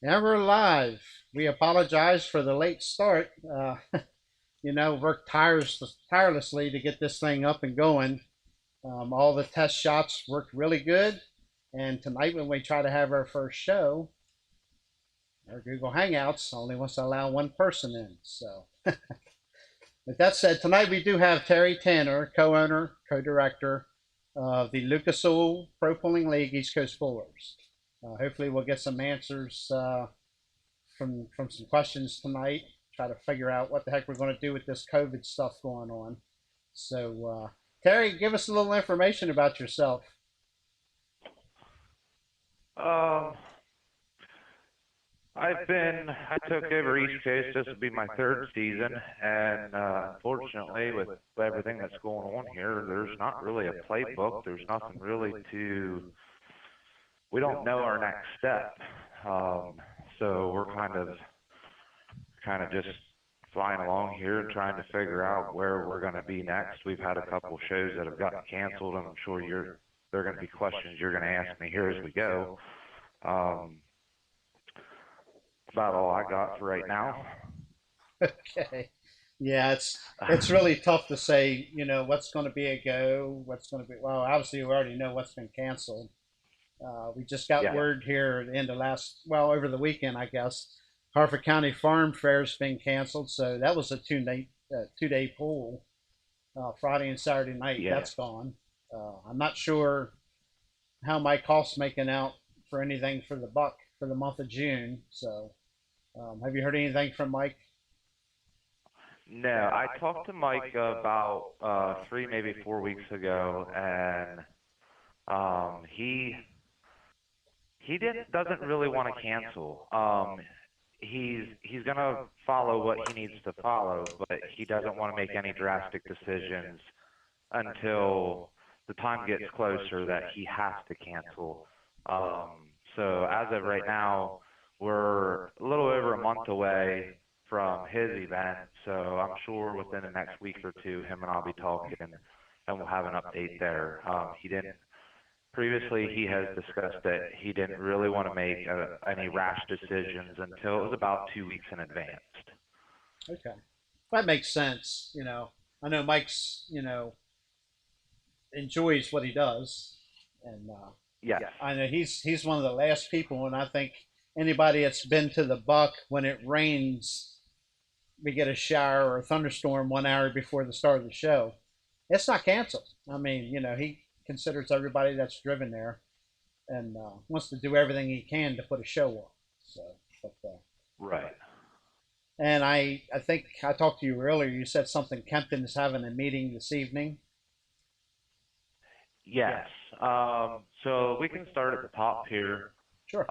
And we're live. We apologize for the late start. Worked tirelessly to get this thing up and going. All the test shots worked really good. And tonight, when we try to have our first show, our Google Hangouts only wants to allow one person in. So, with that said, tonight we do have Terry Tanner, co owner, co director of the Lucas Oil Pro Pulling League East Coast Pullers. Hopefully, we'll get some answers from some questions tonight. Try to figure out what the heck we're going to do with this COVID stuff going on. So, Terry, give us a little information about yourself. Um, I took over East Coast. This will be my third season, and unfortunately, with everything that's going on here, there's not really a playbook. There's nothing really we don't know our next step. Um, so we're kind of just flying along here and trying to figure out where we're going to be next. We've had a couple shows that have gotten canceled, and I'm sure there are going to be questions you're going to ask me here as we go. Um, about all I got for right now. Okay. Yeah, it's really tough to say, what's going to be a go, what's going to be, well, obviously we already know what's been canceled. We just got Yeah, word here at the end of over the weekend, I guess. Harford County Farm Fair's been canceled, so that was a 2-day pool, Friday and Saturday night. yeah. That's gone. I'm not sure how my costs making out for anything for the buck for the month of June. So, have you heard anything from Mike? No, I talked to Mike about 3, maybe 4 weeks ago, and he doesn't really want to cancel. He's gonna follow what he needs to follow, but he doesn't want to make any drastic decisions until the time gets closer that he has to cancel. So as of right now, we're a little over a month away from his event, so I'm sure within the next week or two, him and I'll be talking, and we'll have an update there. He didn't previously. He has discussed that he didn't really want to make any rash decisions until it was about 2 weeks in advance. Okay, that makes sense. I know Mike's enjoys what he does, and Yes. I know he's one of the last people, and I think anybody that's been to the Buck when it rains, we get a shower or a thunderstorm 1 hour before the start of the show. It's not canceled. I mean, he considers everybody that's driven there and wants to do everything he can to put a show on. So, but, Right. and I think I talked to you earlier. You said something. Kempton is having a meeting this evening. Yes. So we can start at the top here. Sure.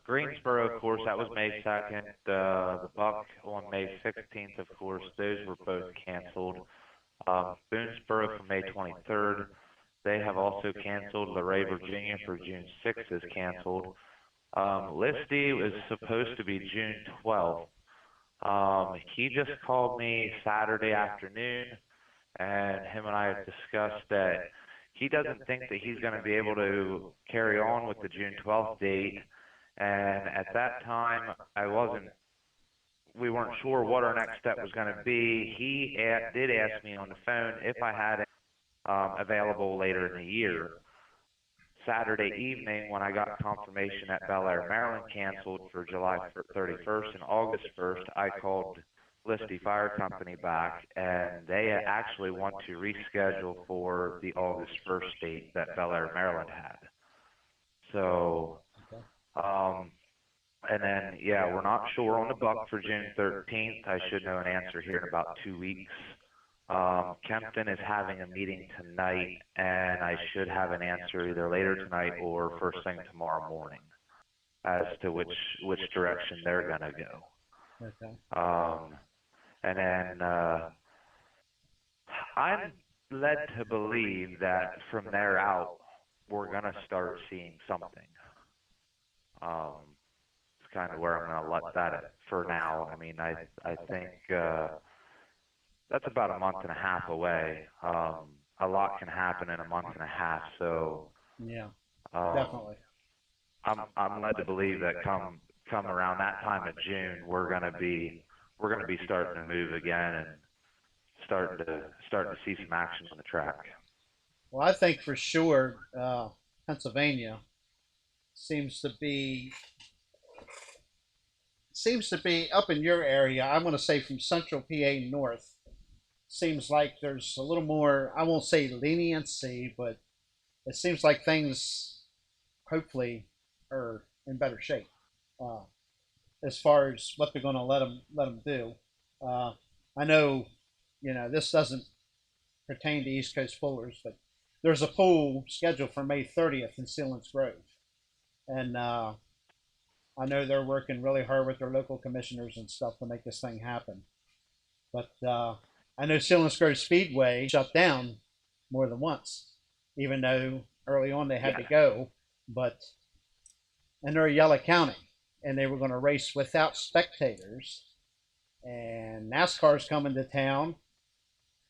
Greensboro, of course, that was May 2nd. The Buck on May 16th, of course, those were both canceled. Boonesboro for May 23rd. They have also canceled. Luray, Virginia for June 6th is canceled. Listy was supposed to be June 12th. He just called me Saturday afternoon, and him and I have discussed that he doesn't think that he's going to be able to carry on with the June 12th date. And at that time, we weren't sure what our next step was going to be. He did ask me on the phone if I had it available later in the year. Saturday evening, when I got confirmation that Bel Air, Maryland canceled for July 31st and August 1st, I called Listy Fire Company back, and they actually want to reschedule for the August 1st date that Bel Air, Maryland had. So, and then, yeah, we're not sure on the Buck for June 13th. I should know an answer here in about 2 weeks. Kempton is having a meeting tonight, and I should have an answer either later tonight or first thing tomorrow morning as to which direction they're going to go. Okay. And then I'm led to believe that from there out, we're going to start seeing something. It's kind of where I'm going to let that at for now. I mean, I think that's about a month and a half away. A lot can happen in a month and a half. So Yeah, um, definitely. I'm led to believe that come around that time of June, we're gonna be starting to move again and starting to see some action on the track. Well, I think for sure Pennsylvania seems to be up in your area. I'm going to say from Central PA north. Seems like there's a little more. I won't say leniency, but it seems like things hopefully are in better shape uh, as far as what they're going to let them do. Uh, I know, this doesn't pertain to East Coast pullers, but there's a pool scheduled for May 30th in Sealands Grove, and I know they're working really hard with their local commissioners and stuff to make this thing happen. But I know Superstock Speedway shut down more than once, even though early on they had to go. But and they're Yellow County, and they were going to race without spectators. And NASCAR's coming to town,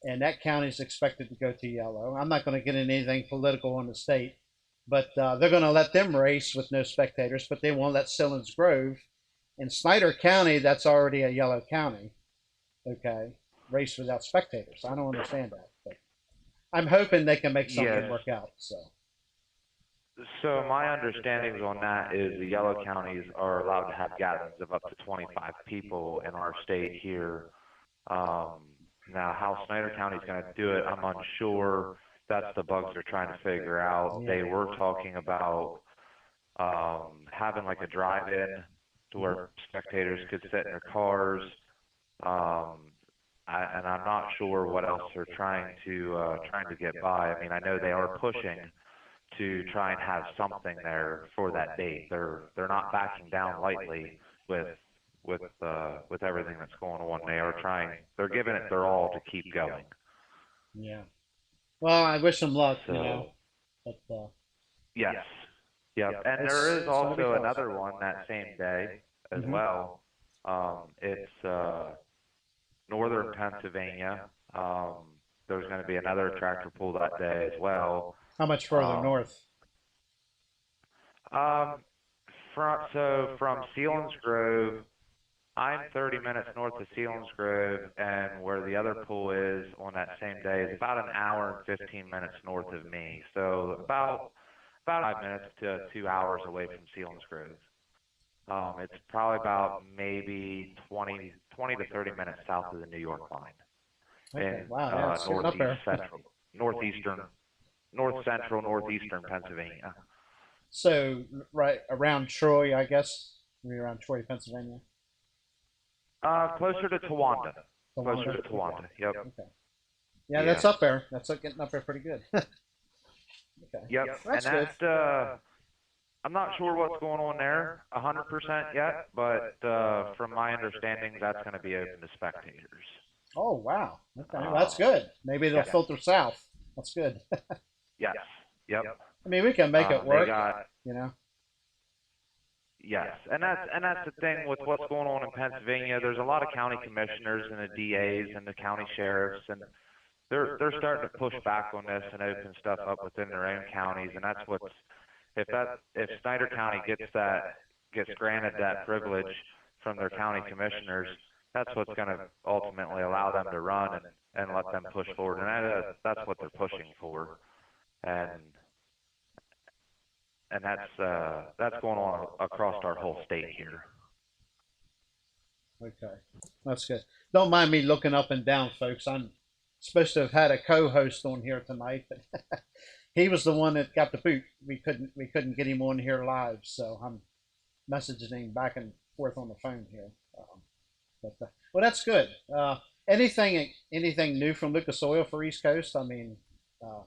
and that county is expected to go to yellow. I'm not going to get into anything political on the state, but they're going to let them race with no spectators, but they won't let Sealands Grove. In Snyder County, that's already a yellow county. Okay, race without spectators. I don't understand that, but I'm hoping they can make something Yes. work out. So my understanding on that is the yellow counties are allowed to have gatherings of up to 25 people in our state here. Um, Now, how Snyder County's going to do it, I'm unsure. That's the bugs they're trying to figure out. They were talking about having like a drive-in to where spectators could sit in their cars. Um, and I'm not sure what else they're trying to get by. I mean, I know they are pushing to try and have something there for that date. They're not backing down lightly with with everything that's going on. They're giving it their all to keep going. Yeah. Well, I wish them luck. So But yes, yep. And there is it's going to be also close. another one that same day as Mm-hmm. well. It's northern Pennsylvania. There's going to be another tractor pull that day as well. How much further Um, north? um, from Sealands Grove, I'm 30 minutes north of Sealands Grove, and where the other pool is on that same day is about an hour and 15 minutes north of me. So about 5 minutes to 2 hours away from Sealands Grove. It's probably about maybe 20 to 30 minutes south of the New York line Okay. in Wow. Yeah, it's getting up northeast there. central, northeastern Pennsylvania. So right around Troy, I guess. We're around Troy, Pennsylvania. Closer to Towanda. Closer Towanda. to Towanda. Yep. Okay. Yeah, that's Yeah. up there. That's getting up there pretty good. Okay. Yep. That's And good. I'm not sure what's going on there 100% yet, but from my understanding, that's going to be open to spectators. Oh wow. Okay. Well, that's Um, good. Maybe they'll yeah. filter south. That's good. Yes. Yep. I mean, we can make it They work. got You know. yes, and that's the thing with what's going on in Pennsylvania. There's a lot of county commissioners and the DAs and the county sheriffs, and they're starting to push back on this and open stuff up within their own counties, and that's what's if Snyder County gets granted that privilege from their county commissioners, that's what's going to ultimately allow them to run and let them push forward, and that's what they're pushing for, and that's going on across our whole state here. Okay. That's good. Don't mind me looking up and down, folks. I'm supposed to have had a co-host on here tonight, but he was the one that got the boot. We couldn't get him on here live, so I'm messaging him back and forth on the phone here. Well, that's good. Anything new from Lucas Oil for East Coast? I mean,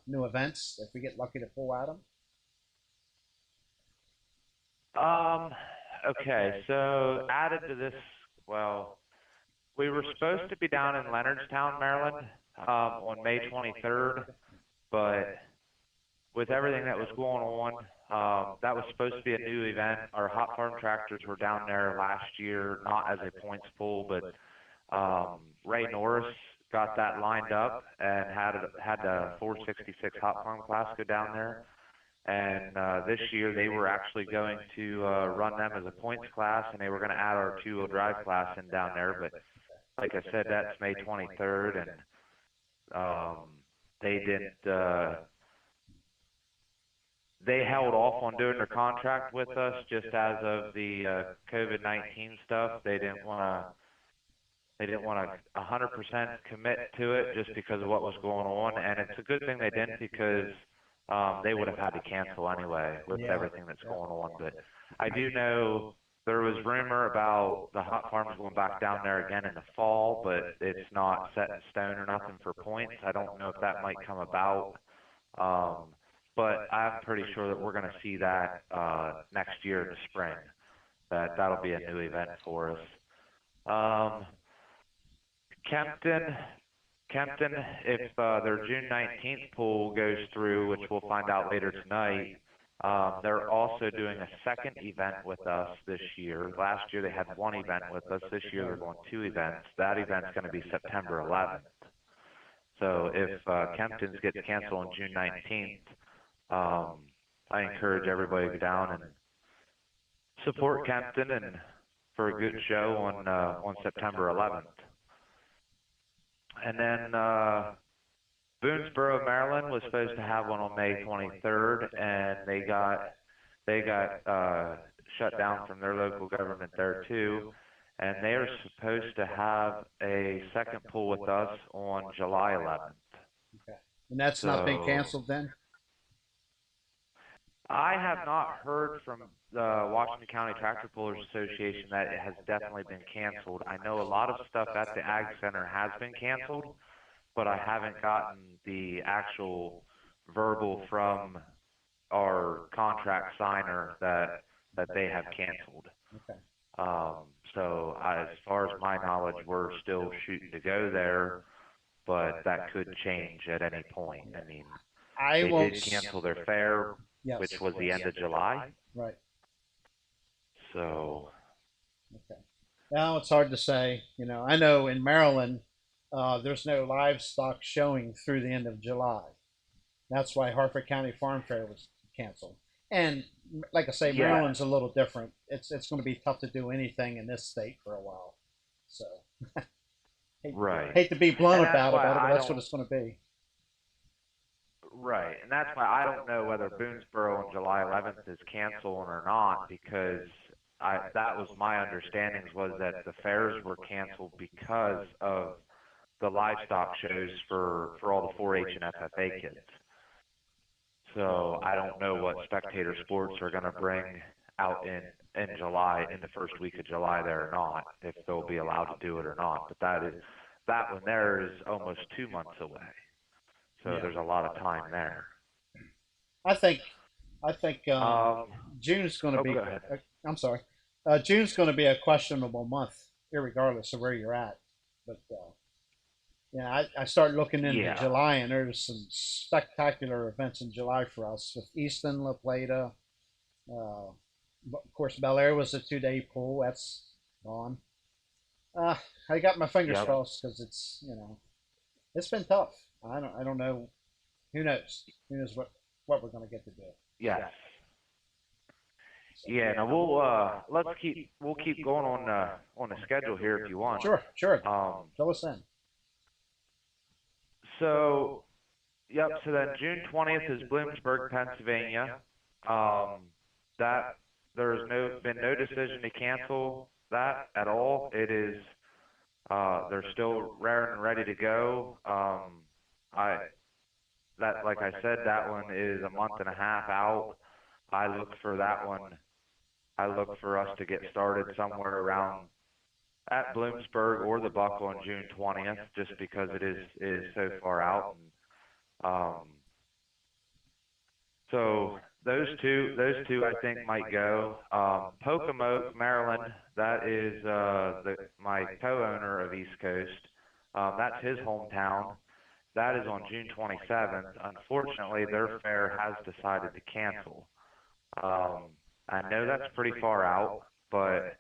new events if we get lucky to pull at them. Okay, so added to this, well, we were supposed to be down in Leonardstown, Maryland, on May 23rd, but with everything that was going on, that was supposed to be a new event. Our hot farm tractors were down there last year, not as a points pool, but Ray Norris got that lined up and had the 466 hot farm class go down there. And this year they were actually going to run them as a points class, and they were going to add our two-wheel drive class in down there. But like I said, that's May 23rd, and they didn't. They held off on doing their contract with us just as of the COVID-19 stuff. They didn't want to. They didn't want to 100% commit to it just because of what was going on, and it's a good thing they didn't because they would have had to cancel anyway with everything that's going on. But I do know there was rumor about the hot farms going back down there again in the fall, but it's not set in stone or nothing for points. I don't know if that might come about, but I'm pretty sure that we're going to see that next year in the spring. That'll be a new event for us. Kempton, if their June 19th pool goes through, which we'll find out later tonight, they're also doing a second event with us this year. Last year they had one event with us. This year they're going two events. That event's going to be September 11th. So if Kempton's gets canceled on June 19th, I encourage everybody to go down and support Kempton and for a good show on September 11th. And then Boonesboro, Maryland was supposed to have one on May 23rd, and they got shut down from their local government there too. And they are supposed to have a second pool with us on July 11th. Okay. And that's not been canceled then? I have not heard from the Washington County Tractor Pullers Association that it has definitely been canceled. I know a lot of stuff at the Ag Center has been canceled, but I haven't gotten the actual verbal from our contract signer that they have canceled. Okay. So as far as my knowledge, we're still shooting to go there, but that could change at any point. I mean, they did cancel their fair, which was the end of July. Right. So. Okay. Now it's hard to say. I know in Maryland, there's no livestock showing through the end of July. That's why Harford County Farm Fair was canceled. And like I say, Maryland's a little different. It's going to be tough to do anything in this state for a while. So, hate to be blunt about it, but that's what it's going to be. Right, and that's why I don't know whether Boonesboro on July 11th is canceled or not, because that was my understanding was that the fairs were canceled because of the livestock shows for all the 4-H and FFA kids. So I don't know what spectator sports are going to bring out in July, in the first week of July there or not, if they'll be allowed to do it or not. But that one there is almost 2 months away. So there's a lot of time there. I think June's going to be. I'm sorry. June's going to be a questionable month, irregardless of where you're at. But I started looking into July, and there's some spectacular events in July for us with Easton, La Plata. Of course, Bel Air was a 2-day pool. That's gone. I got my fingers crossed because it's been tough. I don't know. Who knows? Who knows what we're going to get to do? Yes. Yeah. Now we'll keep going on the schedule here if you want. Sure. Fill us in. So then June 20th is Bloomsburg, Pennsylvania. That there's been no decision to cancel that at all. It is they're still raring and ready to go. Like I said, that one is a month and a half out. I look for that one. I look for us to get started somewhere around at Bloomsburg or the Buck on June 20th, just because it is so far out. So those two I think might go. Pocomoke, Maryland, that is my co-owner of East Coast. That's his hometown. That is on June 27th. Unfortunately, their fair has decided to cancel. I know that's pretty far out, but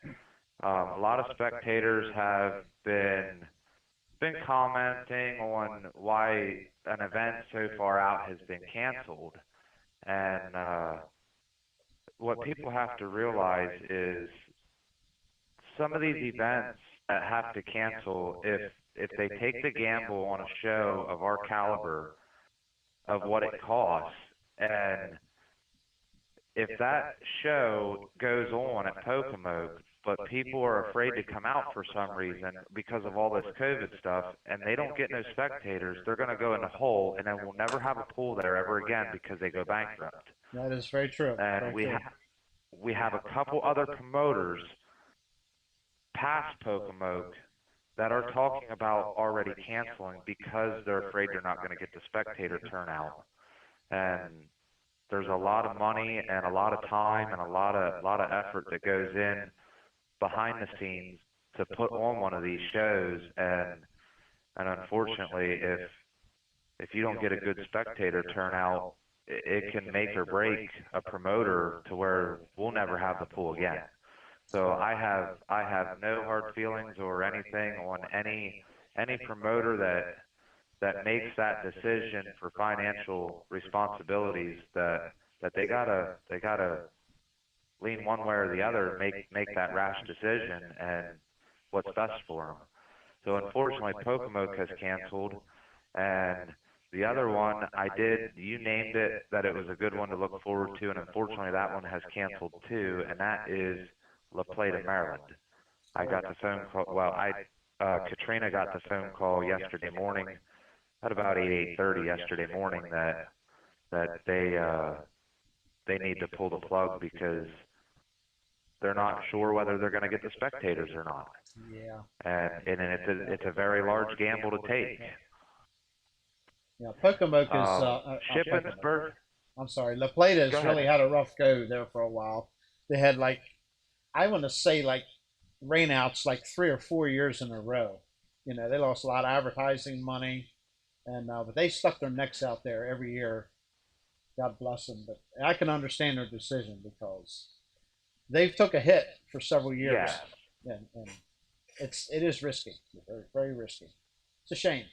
a lot of spectators have been commenting on why an event so far out has been canceled. And what people have to realize is some of these events that have to cancel, if they take the gamble on a show of our caliber, of what it costs, and if that show goes on at Pocomoke, but people are afraid to come out for some reason because of all this COVID stuff, and they don't get no spectators, they're going to go in a hole, and then we'll never have a pool there ever again because they go bankrupt. That is very true. And Very true. we have a couple other promoters past Pocomoke that are talking about already canceling because they're afraid they're not going to get the spectator turnout. And there's a lot of money and a lot of time and a lot of effort that goes in behind the scenes to put on one of these shows, and unfortunately if you don't get a good spectator turnout, it can make or break a promoter to where we'll never have the pool again. So I have no hard feelings or anything on any promoter that makes that decision for financial responsibilities, that they gotta lean one way or the other, make that rash decision and what's best for them. So unfortunately, Pocomoke has canceled, and the other one you named it that it was a good one to look forward to, and unfortunately that one has canceled too, and that is La Plata, Maryland. I got the phone call. Well, Katrina got the phone call yesterday morning at about 8:30 yesterday morning that they need to pull the plug because they're not sure whether they're going to get the spectators or not. Yeah. And it's a very large gamble to take. Yeah. Pocomoke is Shippensburg. I'm sorry. La Plata Go has ahead. really had a rough go there for a while. They had I want to say rainouts 3 or 4 years in a row. You know, they lost a lot of advertising money, and but they stuck their necks out there every year. God bless them. But I can understand their decision because they've took a hit for several years, Yes. and it is risky, very very risky. It's a shame.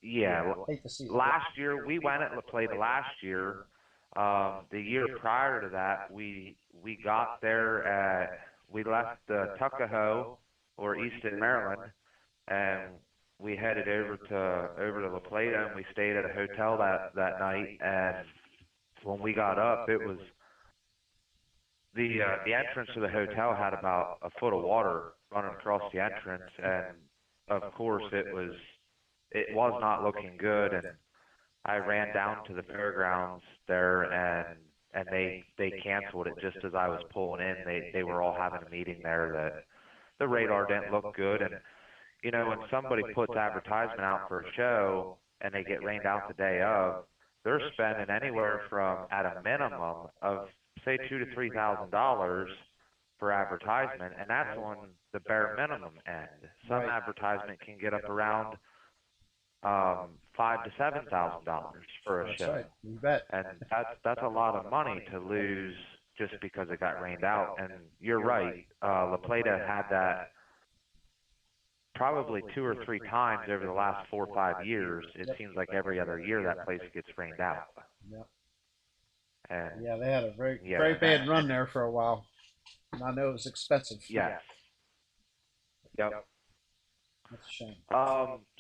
Yeah. Hate to see that. Last year we went at La Plata last year. The year prior to that, we got there we left Tuckahoe or Easton, Maryland, and we headed over to La Plata, and we stayed at a hotel that night. And when we got up, it was the entrance to the hotel had about a foot of water running across the entrance, and of course it was not looking good. And I ran down to the fairgrounds there, and they canceled it just as I was pulling in. They were all having a meeting there that the radar didn't look good. And you know, when somebody puts advertisement out for a show and they get rained out the day of, they're spending anywhere from, at a minimum of say $2,000 to $3,000 for advertisement, and that's on the bare minimum end. Some advertisement can get up around $5,000 to $7,000 for a show. Right. You bet. And that's a lot of money to lose just because it got rained out. And you're right, La Plata had that probably 2 or 3 times over the last 4 or 5 years. It seems like every other year that place gets rained out. Yep. And yeah, they had a very bad run there for a while. And I know it was expensive. Yes. Yep. That's a shame.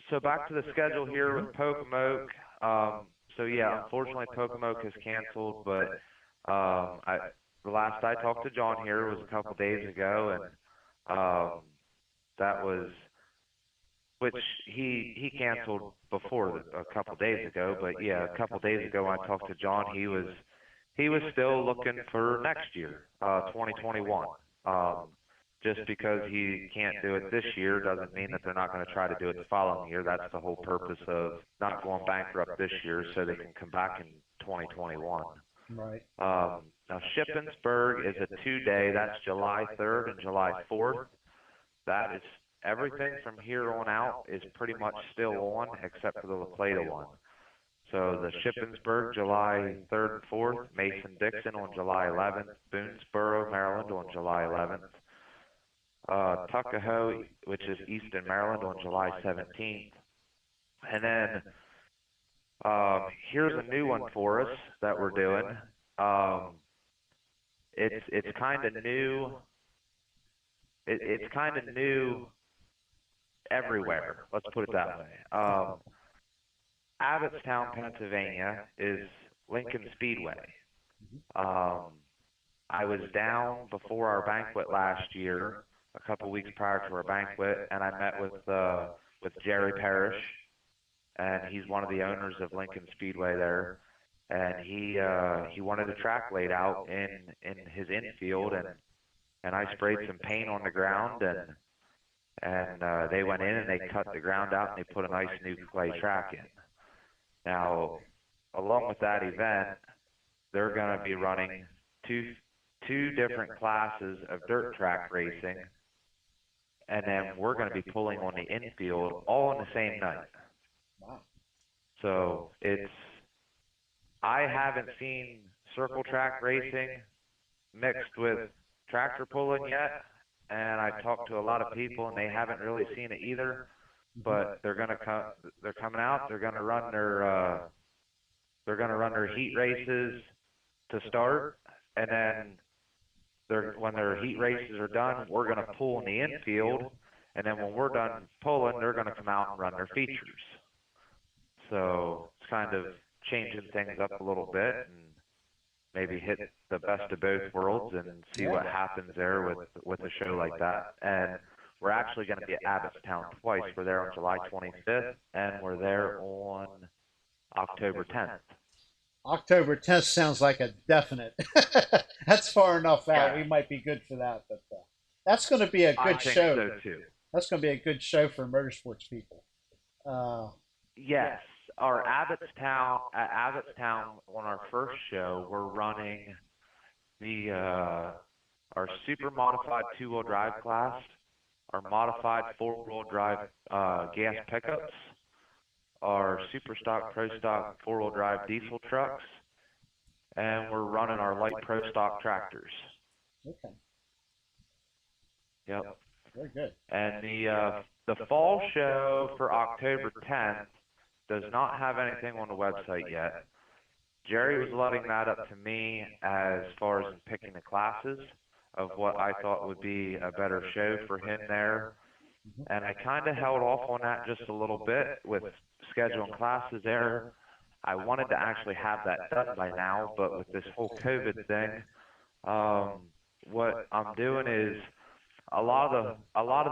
So back to the schedule here with Pocomoke. So yeah, unfortunately Pocomoke has canceled, but the last I talked to John here was a couple days ago, and that was, which he canceled before a couple days ago, but yeah, a couple days ago when I talked to John, he was still looking for next year, 2021. Just because he can't do it this year doesn't mean that they're not going to try to do it the following year. That's the whole purpose of not going bankrupt this year, so they can come back in 2021. Right. Now, Shippensburg is a 2-day. That's July 3rd and July 4th. That is everything from here on out is pretty much still on, except for the La Plata one. So the Shippensburg, July 3rd and 4th, Mason-Dixon on July 11th, Boonesboro, Maryland on July 11th, Tuckahoe, which is Easton, Maryland on July 17th, and then Here's a new one for us that we're doing. Um, it's kind of new. It's kind of new everywhere. Let's put it that way. Abbottstown, Pennsylvania is Lincoln Speedway. Um, I was down before our banquet last year, a couple weeks prior to our banquet, and I met with Jerry Parrish, and he's one of the owners of Lincoln Speedway there. And he wanted a track laid out in his infield, and I sprayed some paint on the ground, and they went in and they cut the ground out and they put a nice new clay track in. Now, along with that event, they're going to be running two different classes of dirt track racing, and then we're going to be pulling on the infield all on the same night. Wow. So I haven't seen circle track racing mixed with tractor pulling yet, and I've talked to a lot of people and they haven't really seen it either. But they're coming out. They're going to run their heat races to start, and then when their heat races are done, we're going to pull in the infield, and then when we're done pulling, they're going to come out and run their features. So it's kind of changing things up a little bit and maybe hit the best of both worlds and see what happens there with a show like that. And we're actually going to be at Abbottstown twice. We're there on July 25th, and we're there on October 10th. October 10th sounds like a definite. That's far enough out. Yeah. We might be good for that, but that's going to be a good show. I think so too. That's going to be a good show for motorsports people. Yes, our Abbottstown on our first show, we're running the our super modified 2-wheel drive class, our modified 4-wheel drive gas pickups, our Superstock Pro Stock 4-wheel drive diesel trucks, and we're running our light Pro Stock tractors. Okay. Yep. Very good. And the fall show for October 10th does not have anything on the website yet. Jerry was letting that up to me as far as picking the classes of what I thought would be a better show for him there. And I kind of held off on that just a little bit with scheduling classes there. I wanted to actually have that done by now, but with this whole COVID thing, what I'm doing is a lot of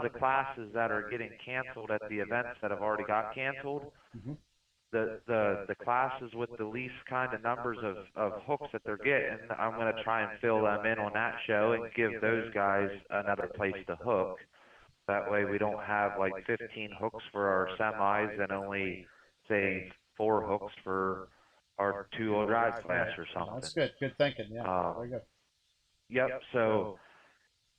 the classes that are getting canceled at the events that have already got canceled, the classes with the least kind of numbers of hooks that they're getting, I'm going to try and fill them in on that show and give those guys another place to hook. That way we don't have like 15 hooks for our semis and only, say, 4 hooks for our 2-wheel drive class or something. That's good. Good thinking. Yeah. Very good. Yep. So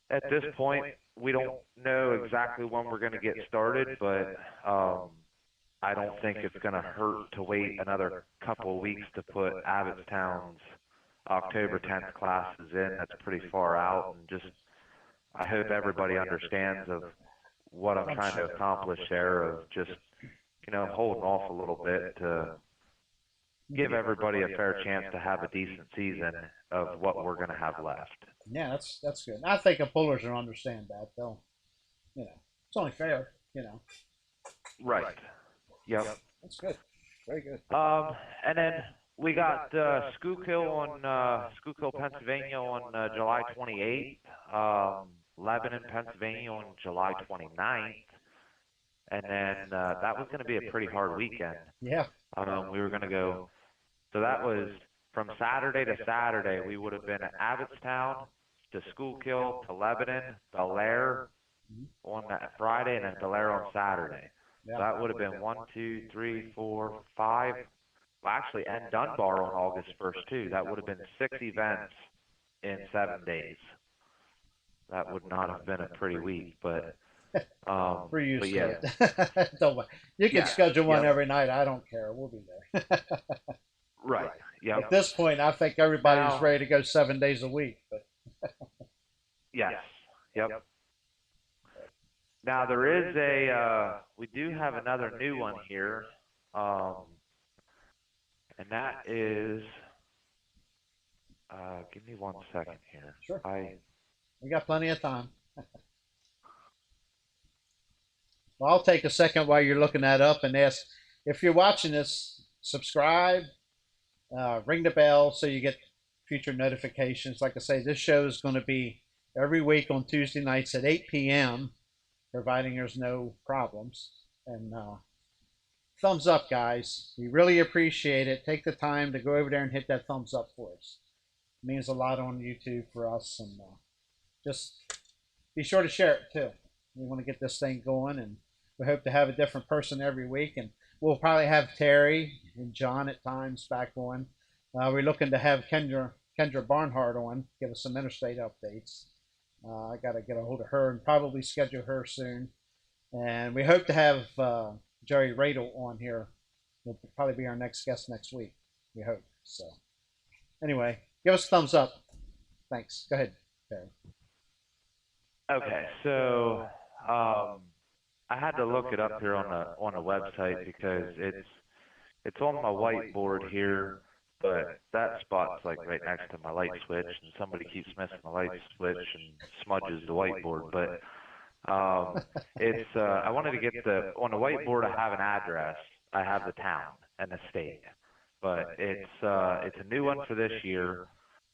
at this point, we don't know exactly when we're going to get started, but I don't think it's going to hurt to wait another couple of weeks to put Abbottstown's October 10th classes in. That's pretty far out, and just I hope everybody understands of what I'm trying to accomplish there, of just, holding off a little bit to give everybody a fair chance to have a decent season of what we're going to have left. Yeah, that's good. I think the pullers will understand that. They'll, it's only fair, Right. Yep. That's good. Very good. And then we got Schuylkill, Pennsylvania on July 28th, Lebanon, Pennsylvania on July 29th, and then that was going to be a pretty hard weekend. Yeah. We were going to go, so that was from Saturday to Saturday. We would have been at Abbottstown to Schuylkill to Lebanon, Belair on that Friday, and then Belair on Saturday. Yeah. So that would have been 1, 2, 3, 4, 5. Well, actually, and Dunbar on August 1st too. That would have been 6 events in 7 days. That would not have been a pretty week, but we're used but yeah. to it. Don't worry. You can schedule one every night. I don't care. We'll be there. Right. Yeah. At this point, I think everybody's ready to go 7 days a week. But yes. Yep. Now there is we do have another new one here. And that is, give me 1 second here. Sure. We got plenty of time. Well, I'll take a second while you're looking that up and ask if you're watching this, subscribe, ring the bell so you get future notifications. Like I say, this show is going to be every week on Tuesday nights at 8 p.m., providing there's no problems. And thumbs up, guys. We really appreciate it. Take the time to go over there and hit that thumbs up for us. It means a lot on YouTube for us. And just be sure to share it too. We want to get this thing going, and we hope to have a different person every week. And we'll probably have Terry and John at times back on. We're looking to have Kendra Barnhart on, give us some interstate updates. I got to get a hold of her and probably schedule her soon. And we hope to have Jerry Radel on here. He'll probably be our next guest next week. We hope. So, anyway, give us a thumbs up. Thanks. Go ahead, Terry. Okay, so I had to look it up here on the website because it's on my whiteboard here, but that spot's like right next to my light switch, and somebody keeps missing the light switch and smudges the whiteboard. But it's I wanted to get on the whiteboard. I have an address, I have the town and the state, but it's a new one for this year.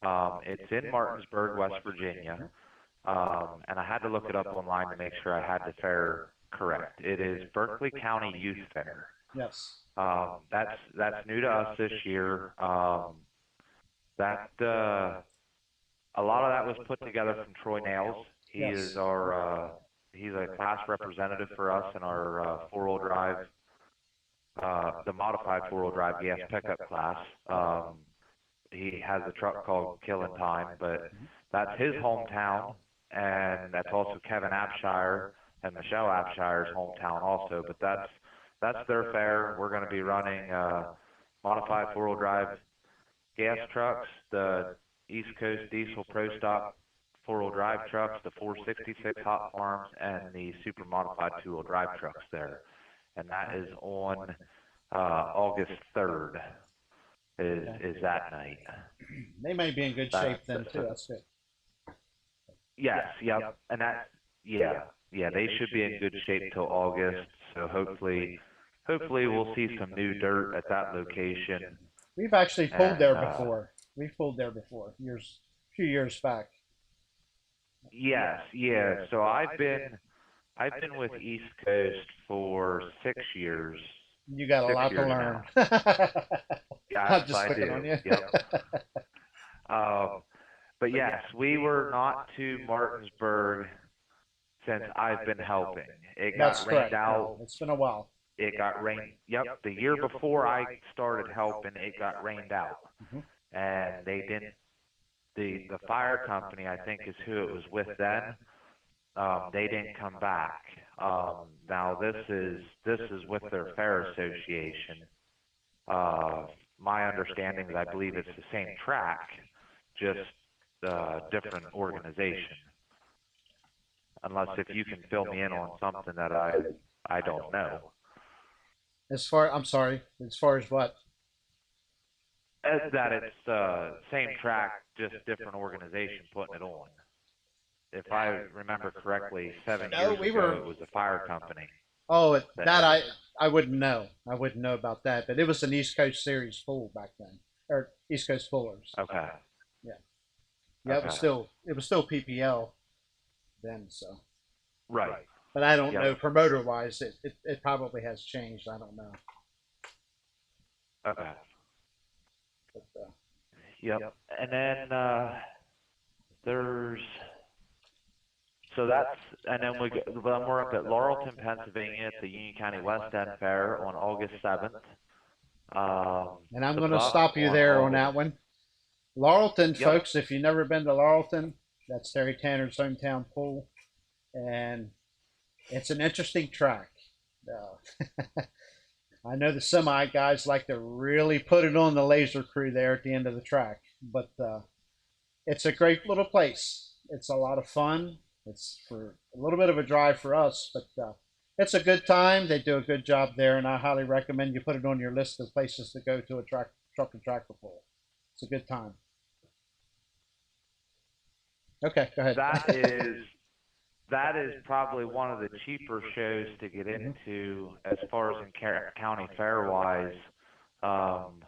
It's in Martinsburg, West Virginia. And I had to look it up online to make sure I had the fair correct. It is Berkeley County Youth Fair. Yes. That's new to us this year. That a lot of that was put together from Troy Nails. He Yes. is he's a class representative for us in our four-wheel drive, the modified four-wheel drive gas pickup class. He has a truck called Killing Time, but that's his hometown, and that's also Kevin Abshire and Michelle Abshire's hometown also. But that's their fair. We're going to be running modified four-wheel drive gas trucks, the East Coast Diesel Pro Stock four-wheel drive trucks, the 466 Hot Farms, and the super modified two-wheel drive trucks there. And that is on August 3rd. Is that night. They may be in good shape then too. That's good. Yes, yep. And that, yeah, they should be in good shape till August. So hopefully we'll see some new dirt at that location. We've actually pulled there before. We've pulled there before, a few years back. Yes, yeah. So I've been with East Coast for 6 years. You got a lot to learn. Yes, I'm just picking on you. Yep. But yes, we were not to Martinsburg since I've been helping. It got rained out. It's been a while. It got rained. Yep, the year before I started helping, it got rained out, and they didn't. The fire company, I think, is who it was with then. They didn't come back. Now this is with their fair association. My understanding is I believe it's the same track, just different organization. Unless if you can fill me in on something that I don't know. I'm sorry. As far as what? That it's same track, just different organization putting it on. If I remember correctly, 7 years ago it was a fire company. Oh, that I wouldn't know. I wouldn't know about that. But it was an East Coast Series full back then, or East Coast Fullers. Okay. Yeah. Yeah, okay. It was still PPL then. So. Right. But I don't know promoter wise. It probably has changed. I don't know. Okay. But, yep. And then there's. So and then we're up at Laurelton, Pennsylvania at the Union County West End Fair on August 7th. And I'm going to stop you there on that one. Laurelton, folks, if you've never been to Laurelton, that's Terry Tanner's hometown pool. And it's an interesting track. I know the semi guys like to really put it on the laser crew there at the end of the track. But it's a great little place. It's a lot of fun. It's for a little bit of a drive for us, but it's a good time. They do a good job there, and I highly recommend you put it on your list of places to go to a track truck and tractor pull. It's a good time. Okay, go ahead. That is probably one of the cheaper shows to get into as far as in county fair wise. Um,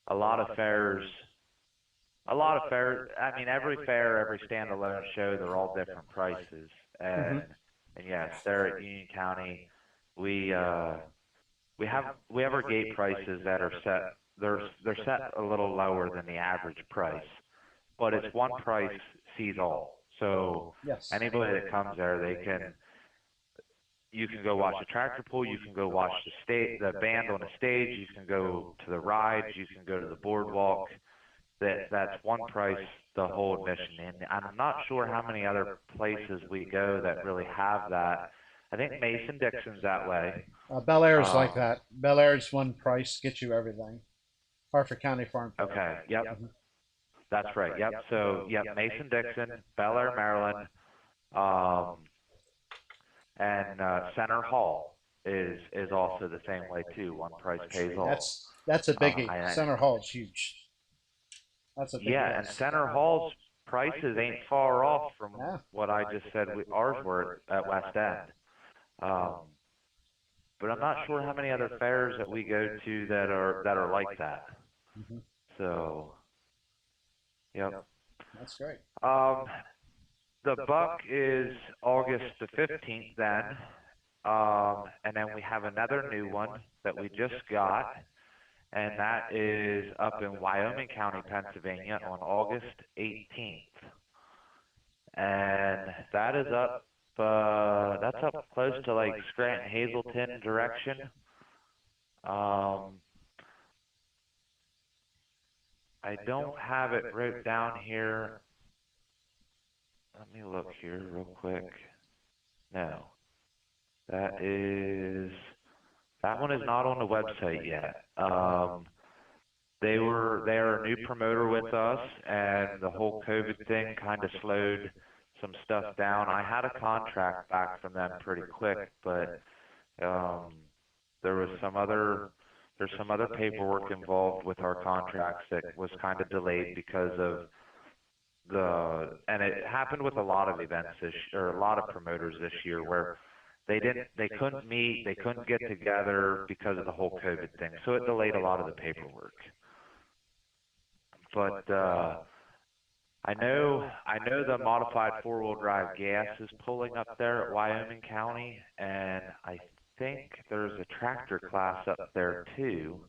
a lot of fairs, I mean, every fair, every standalone show, they're all different prices. Hmm. And yes, there at Union County, we, uh, we have our gate prices that are set, they're set a little lower than the average price, but it's one price sees all. So Yes. anybody that comes there, you can go watch the tractor pull, you can go watch the band on the stage, you can go to the rides, you can go to the boardwalk. That's one price, the whole admission. And I'm not sure how many other places we go that really have that. I think Mason Dixon's that way. Bel Air's like Um, that. Bel Air's one price gets you everything. Hartford County Farm Fair. okay, yep, Mhm. that's right. Yep. So, yep, Mason Dixon, Bel Air, Maryland, um, and Center Hall is also the same way too. One price pays all. That's a Um, biggie. I, Center Hall's huge. That's a big yeah, and yes. Center Hall's prices ain't far off from Yeah. what I just said ours were at West End. Um, but I'm not sure how many other fairs that we go to that are like that. Hmm. So, yep. That's great. Um, the Buck is August the 15th then. And then we have another new one that we just got, and that is up in Wyoming County, Pennsylvania on August 18th. And that's up close to like Scranton, Hazleton direction. I don't have it wrote down here. Let me look here real quick. No, that one is not on the website yet. They are a new promoter with us, and the whole COVID thing kind of slowed some stuff down. I had a contract back from them pretty quick, but um, there was there's some other paperwork involved with our contracts that was kind of delayed because of and it happened with a lot of events or a lot of promoters this year where they couldn't meet, they couldn't get together because of the whole COVID thing. So it delayed a lot of the paperwork. But I know the modified four-wheel drive gas is pulling up there at Wyoming County, and I think there's a tractor class up there too.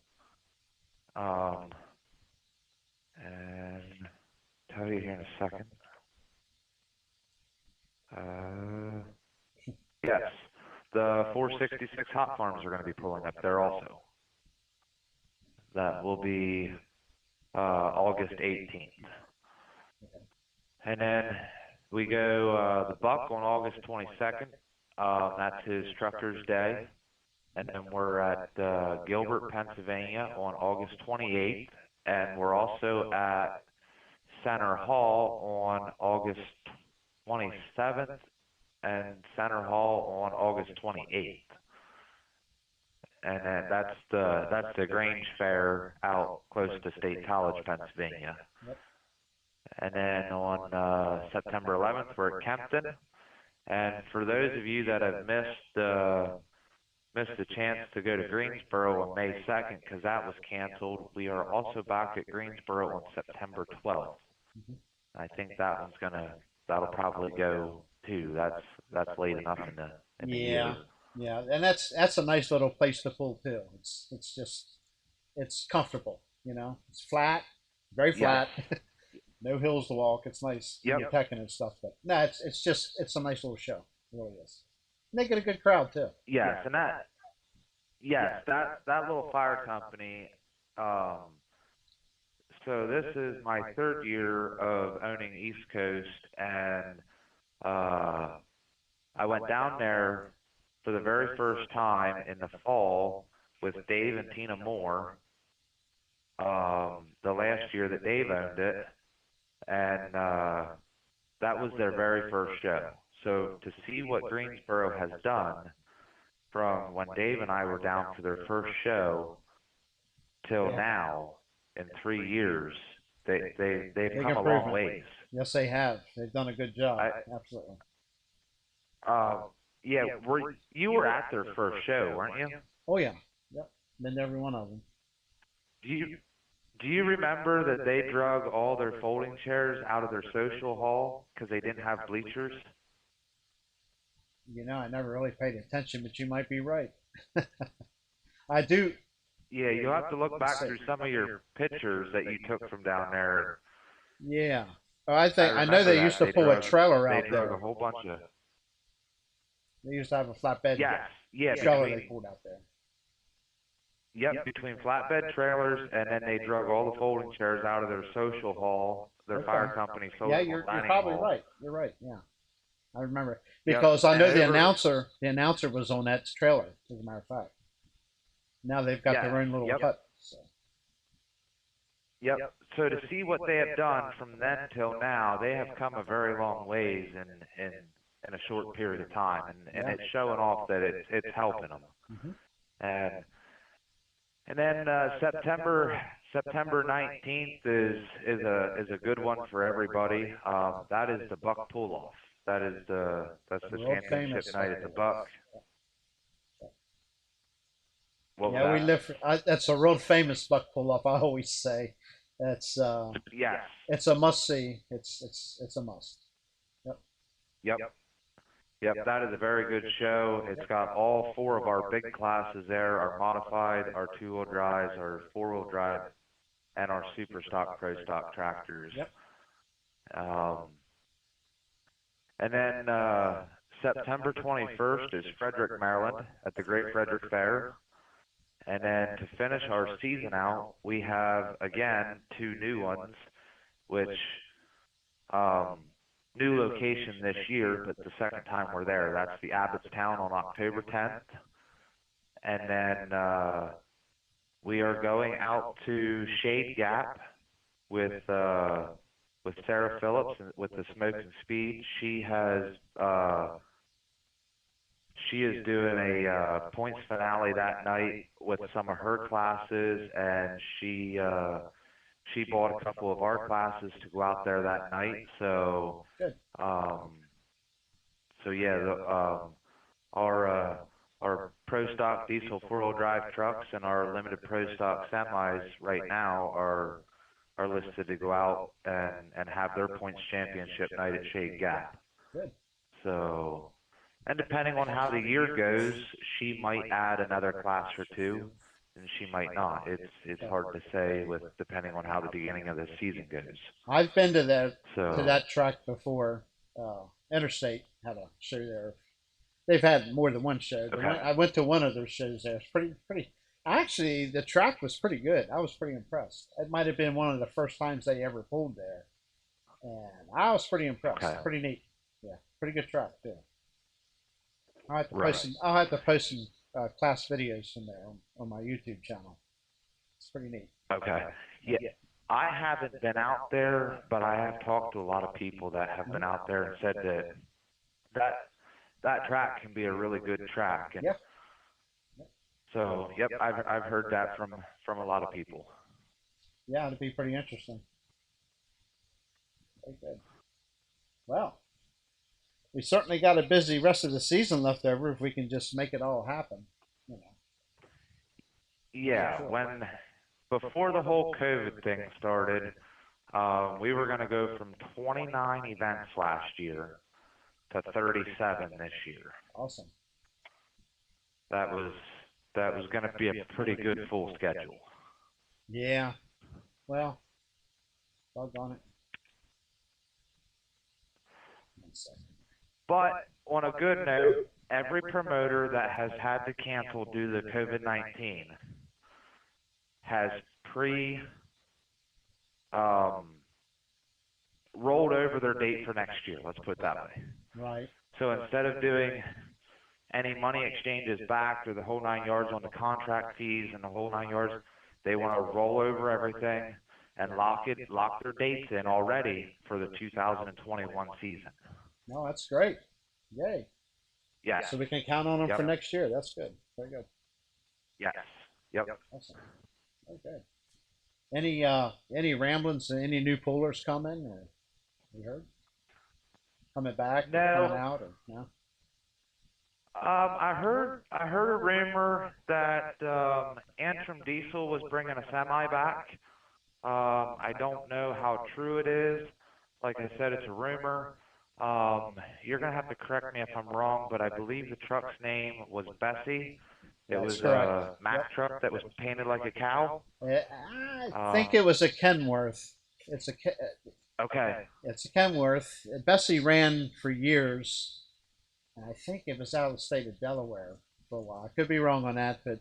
And tell you here in a second. Yes, the 466 hot farms are going to be pulling up there also. That will be August 18th. And then we go the Buck on August 22nd. That's his Trucker's Day. And then we're at Gilbert, Pennsylvania on August 28th. And we're also at Center Hall on August 27th and Center Hall on August 28th. And then that's the Grange Fair out close to State College, Pennsylvania. Yep. And then on September 11th, we're at Kempton. And for those of you that have missed the chance to go to Greensboro on May 2nd because that was canceled, we are also back at Greensboro on September 12th. Mm-hmm. I think that'll probably go too. That's late enough in the year. Yeah, and that's a nice little place to pull too. It's comfortable, you know. It's flat, very flat. Yes. No hills to walk. It's nice. Yep. You're pecking and stuff, but no, it's a nice little show. It really is. And they get a good crowd too. Yes, and that little fire company. So this is my third year of owning East Coast, and I went down there for the very first time in the fall with Dave and Tina Moore. The last year that Dave owned it, and that was their very first show. So to see what Greensboro has done from when Dave and I were down for their first show till now, in 3 years, they've Big come a long improvement. ways. Yes, they have. They've done a good job. I Absolutely. yeah, you were at their first show, weren't you? Oh yeah. Yep. Been to every one of them. Do you do you remember that they drug all their folding chairs out of their social hall because they didn't have bleachers? You know, I never really paid attention, but you might be right. I do. Yeah, you'll have to look Let's back see. through some of your pictures that you took from down there. Yeah. Oh, I I know remember they that used to pull a trailer they out drug there. a whole bunch of They used to have a flatbed yes, yeah, trailer they between pulled out there. between flatbed trailers, and then they drug all the folding chairs out of their social hall, their fire company Yeah, social you're dining probably hall. right. You're right. Yeah, I remember Yep, because I and know over the announcer was on that trailer. As a matter of fact, now they've got yes, their own little yep, hut. So. yep. So to see what they have done from then till now, they have come a very long ways in a short period of time, and it's showing off that it's helping them. Mm-hmm. And then September 19th is a good one for everybody. That is the Buck pull off. That's the World championship famous. night at the Buck. What was Yeah, we that? live. That's a real famous buck pull off. I always say, it's Yes. it's a must see. It's a must. Yep. Yep. Yep. That is a very good show. It's got all four of our big classes there: our modified, our two-wheel drives, our four-wheel drive, and our Superstock Pro Stock tractors. Yep. And then September 21st is Frederick, Maryland, at the Great Frederick Fair. And then to finish our season out, we have, again, two new ones, which, new location this year, but the second time we're there. That's the Abbottstown on October 10th. And then we are going out to Shade Gap with Sarah Phillips with the Smoking Speed. She is doing a points finale that night with some of her classes, and she bought a couple of our classes to go out there that night. So, Good. our Pro Stock diesel four-wheel drive trucks and our limited Pro Stock semis right now are listed to go out and have their points championship night at Shade Gap. Good. So, and depending on how the year goes, she might add another class or two, and she might not. It's hard to say with depending on how the beginning of the season goes. I've been to So that track before. Interstate had a show there. They've had more than one show. okay, I went to one of their shows there. It's pretty. Actually, the track was pretty good. I was pretty impressed. It might have been one of the first times they ever pulled there, and I was pretty impressed. okay, Pretty neat. Yeah, pretty good track too. I'll have to right. post some. I'll have to post some class videos from there on my YouTube channel. It's pretty neat. Okay, yeah. I haven't been out there, but I have talked to a lot of people that have been out there and said that track can be a really good track. And Yep. so, yep, I've heard that from a lot of people. Yeah, it'd be pretty interesting. Very good. Well, we certainly got a busy rest of the season left over if we can just make it all happen. You know. Yeah, before the whole COVID thing started, we were going to go from 29 events last year to 37 this year. Awesome. That was going to be a pretty good full schedule. Yeah. Well, doggone it. But on a good note, every promoter that has had to cancel due to COVID-19 has rolled over their date for next year. Let's put it that way. Right. So instead of doing any money exchanges back or the whole 9 yards on the contract fees and the whole 9 yards, they want to roll over everything and lock their dates in already for the 2021 season. No, that's great. Yay. Yes. So we can count on them Yep. for next year. That's good. Very good. Yes. Yep. Awesome. Okay. Any ramblings? Any new pullers coming? Or you heard coming back or coming No, out or no? I heard a rumor that Antrim Diesel was bringing a semi back. I don't know how true it is. Like I said, it's a rumor. You're gonna have to correct me if I'm wrong, but I believe the truck's name was Bessie. It That's was correct. a Yep. Mack truck that was painted like a cow. I think Um, it was a Kenworth. It's a okay, it's a Kenworth. Bessie ran for years. I think it was out of the state of Delaware for a while. I could be wrong on that, but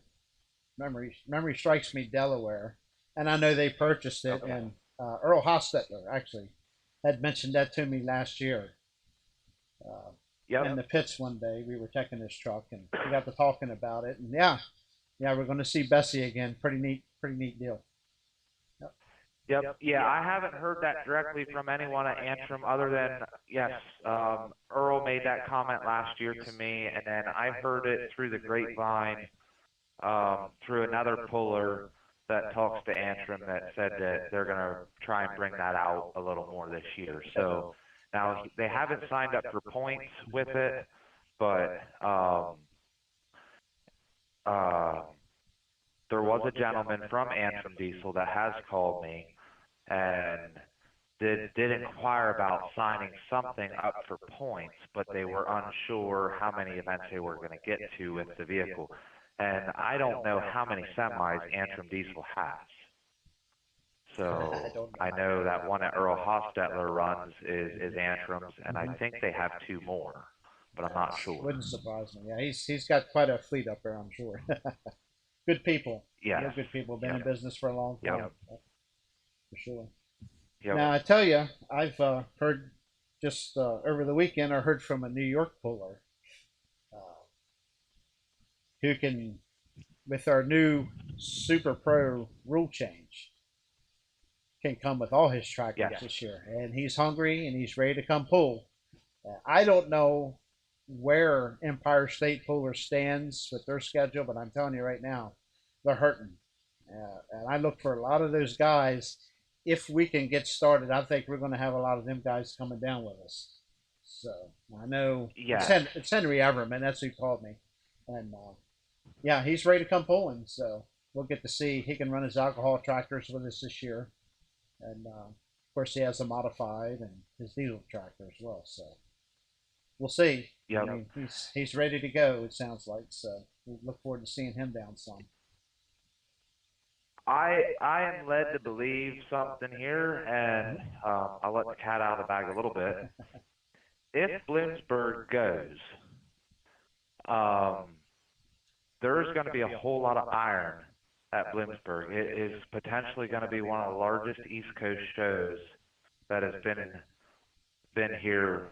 memory strikes me Delaware, and I know they purchased it. okay. And Earl Hostetler actually had mentioned that to me last year uh, in Yep, the pits one day. We were checking his truck, and we got to talking about it. And yeah, yeah, we're going to see Bessie again. Pretty neat deal. Yep. yep. Yeah, I haven't heard that directly from anyone at Antrim other than, yes, Earl made that comment last year to me, and then I heard it through the grapevine through another puller that talks to Antrim that said that they're going to try and bring that out a little more this year. So now they haven't signed up for points with it, but uh, there was a gentleman from Antrim Diesel that has called me and did inquire about signing something up for points, but they were unsure how many events they were going to get to with the vehicle. And I don't know how many semis Antrim Diesel has. I So don't I know. know that one that Earl Hostetler runs is Antrim's, and I think they have two more, but I'm not sure. Wouldn't surprise me. Yeah, he's got quite a fleet up there, I'm sure. Good people. Real Yes. good people. Been in Yep. business for a long time. Yep. For sure. Now Yep. I tell you, I've heard just over the weekend. I heard from a New York puller uh, who can, with our new Super Pro rule change, can come with all his tractors Yes. this year, and he's hungry and he's ready to come pull. I don't know where Empire State Puller stands with their schedule, but I'm telling you right now, they're hurting. And I look for a lot of those guys. If we can get started, I think we're going to have a lot of them guys coming down with us. So I know Yes. It's Henry Everman. That's who called me, and yeah, he's ready to come pulling. So we'll get to see he can run his alcohol tractors with us this year, and of course he has a modified and his diesel tractor as well. So we'll see. I Yep. mean, he's ready to go. It sounds like so. We look forward to seeing him down some. I am led to believe something here, and Mm-hmm. I'll let the cat out of the bag a little bit. If Bloomsburg goes, um, there's going to be a whole lot of iron at Bloomsburg. It is potentially going to be one of the largest East Coast shows that has been here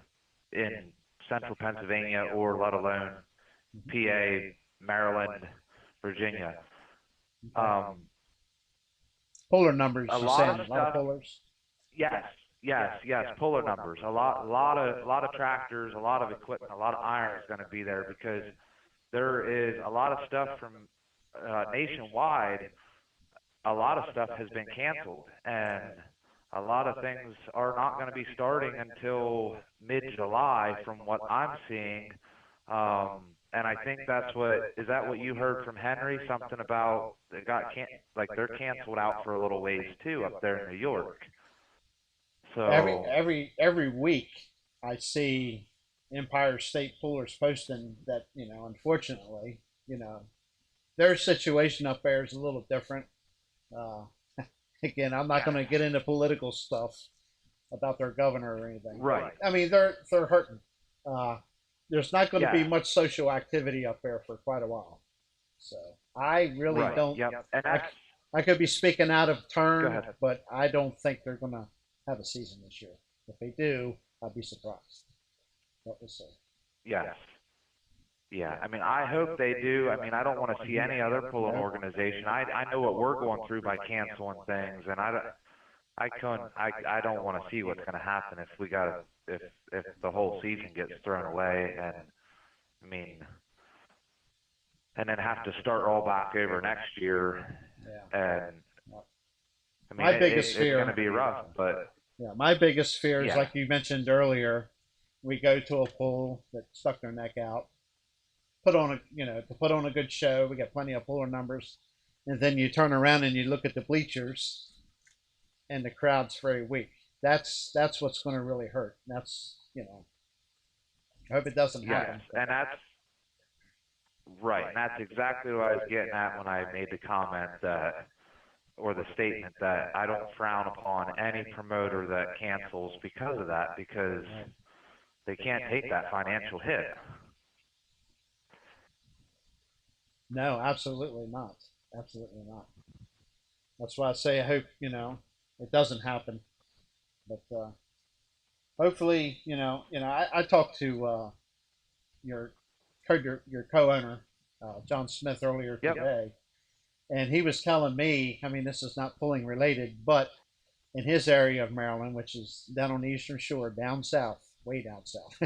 in central Pennsylvania, or let alone PA, Maryland, Virginia. Um, Puller numbers, a you lot of saying a lot of stuff. pullers? Yes, yes. Puller numbers. A lot of tractors, a lot of equipment, a lot of iron is going to be there because there is a lot of stuff from nationwide. A lot of stuff has been canceled, and a lot of things are not going to be starting until mid-July, from what I'm seeing. And I think that's what is that what you heard from Henry? Something about they got like they're canceled out for a little ways too up there in New York. Every So every every week, I see Empire State Pullers posting that unfortunately, their situation up there is a little different. Uh, Again, I'm not yeah, going to get into political stuff about their governor or anything. right, I mean, they're hurting. Uh, there's not going to be yeah, much social activity up there for quite a while. So I really right, don't. yep, and I that's I could be speaking out of go turn, ahead. but I don't think they're going to have a season this year. If they do, I'd be surprised. What we'll see. Yes. Yeah, I mean, I hope they do. I mean, I don't want to see any other pulling No. organization. I know what we're going through by canceling things, and I don't want to see what's going to happen if we got if the whole season gets thrown away, and I mean, and then have to start all back over next year, Yeah. and I mean, My biggest it's going to fear, be rough, but yeah, my biggest fear is yeah, like you mentioned earlier. We go to a pool that stuck their neck out, put on a to put on a good show. We got plenty of puller numbers, and then you turn around and you look at the bleachers, and the crowd's very weak. That's what's going to really hurt. That's I hope it doesn't yes, happen. But and that's right, and that's exactly what I was getting at when I made the comment that, or the statement that I don't frown upon any promoter that cancels because of that, because right. they can't take that financial hit. No, absolutely not. Absolutely not. That's why I say I hope it doesn't happen. But hopefully, I talked to your your co-owner John Smith earlier Yep. today, and he was telling me. I mean, this is not pulling related, but in his area of Maryland, which is down on the Eastern Shore, down south, way down south,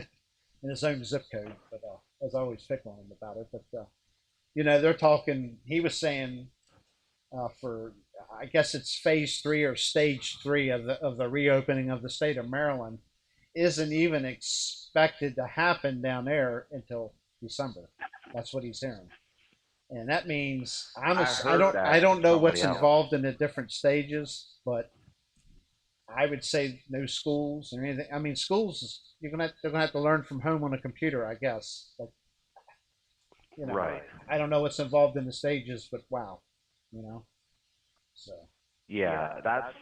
in his own zip code. But as I always pick on him about it, but they're talking. He was saying for I guess it's phase three or stage three of the reopening of the state of Maryland isn't even expected to happen down there until December. That's what he's hearing, and that means I I heard don't I that from don't know somebody what's else. involved in the different stages, but I would say no schools or anything. I mean, schools they're gonna have to learn from home on a computer, I guess. But Right. I don't know what's involved in the stages, but wow, you know. So Yeah, that's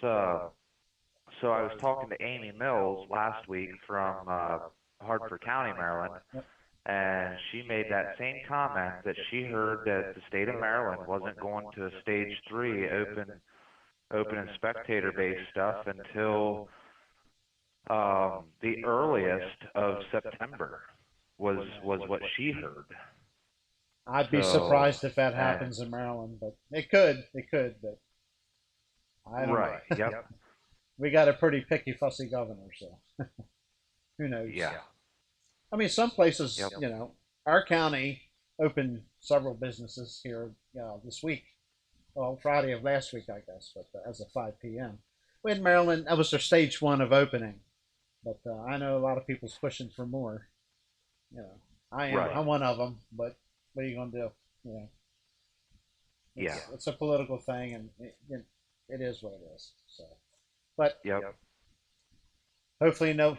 so I was talking to Amy Mills last week from Hartford County, Maryland, yep. and she made that same comment that she heard that the state of Maryland wasn't going to a stage three open and spectator based stuff until the earliest of September was what she heard. I'd be So, surprised if that and happens in Maryland, but it could, but I don't know. right, yep, We got a pretty picky, fussy governor, so who knows? yeah, I mean, some places, yep, our county opened several businesses here this week. Well, Friday of last week, I guess, but as of 5 p.m. We had Maryland, that was their stage one of opening. But I know a lot of people's pushing for more. You know, I am. right, I'm one of them. But what are you going to do? You know, yeah, it's a political thing, and it is what it is. So, but yep, hopefully, no,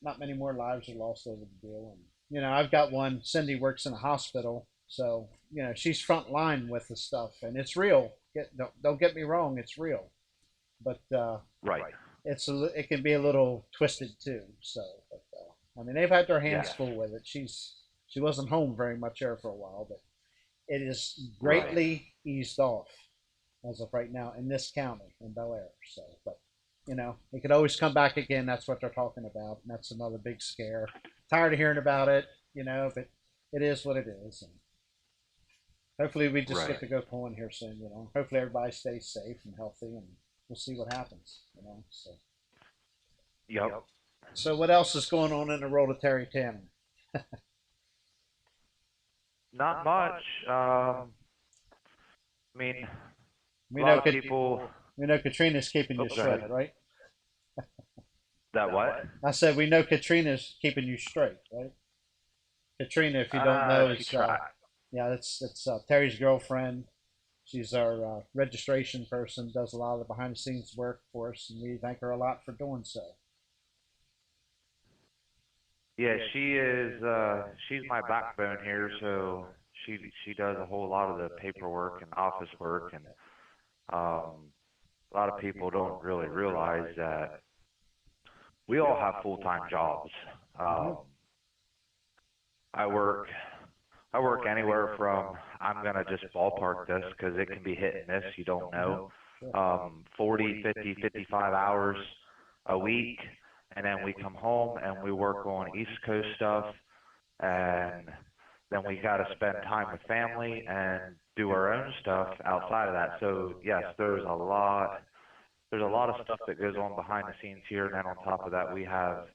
not many more lives are lost over the deal. And I've got one. Cindy works in a hospital, so she's front line with the stuff, and it's real. Don't get me wrong, it's real. But right, it can be a little twisted too. So, but, I mean, they've had their hands yes, full with it. She wasn't home very much there for a while, but it is right, greatly eased off as of right now in this county in Bel Air. So, but it could always come back again. That's what they're talking about, and that's another big scare. Tired of hearing about it, but it is what it is. And hopefully, we just right, get to go pulling here soon. Hopefully everybody stays safe and healthy, and we'll see what happens. So. yep. So what else is going on in the world of Terry Tanner? Not much. I mean, a We lot know, of people. we know Katrina's keeping you Oops, go straight, ahead. right? That what? I said we know Katrina's keeping you straight, right? Katrina, if you don't know, She is tried. yeah, it's Terry's girlfriend. She's our registration person. Does a lot of the behind the scenes work for us, and we thank her a lot for doing so. Yeah, she is. She's my backbone here, so she does a whole lot of the paperwork and office work, and a lot of people don't really realize that we all have full-time jobs. Mhm. Um, I work I work anywhere from, I'm gonna just ballpark this because it can be hit and miss. You don't know. Sure. 40, 50, 55 hours a week, and then we come home and we work on East Coast stuff, and then we got to spend time with family and do our own stuff outside of that. So yes, there's a lot of stuff that goes on behind the scenes here, and then on top of that, we have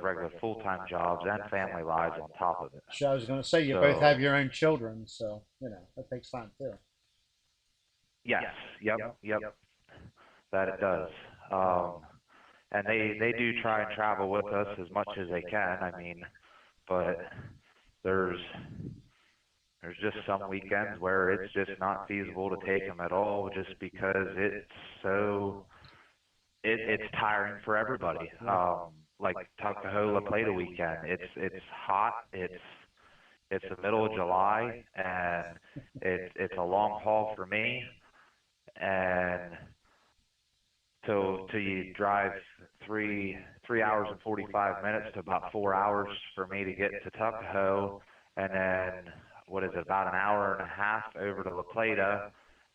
regular full-time jobs and family lives on top of it. So I was going to say you both have So your own children, so that takes time too. yes, yep. that it does. And they do try and travel with us as much as they can. I mean, but there's there's just some weekends where it's just not feasible to take them at all, just because so it's tiring for everybody. Like Tuckahoe La Plata weekend, it's hot. It's the middle of July, and it's a long haul for me, and so you drive three hours and 45 minutes to about 4 hours for me to get to Tuckahoe, and then what is it, about an hour and a half over to La Plata,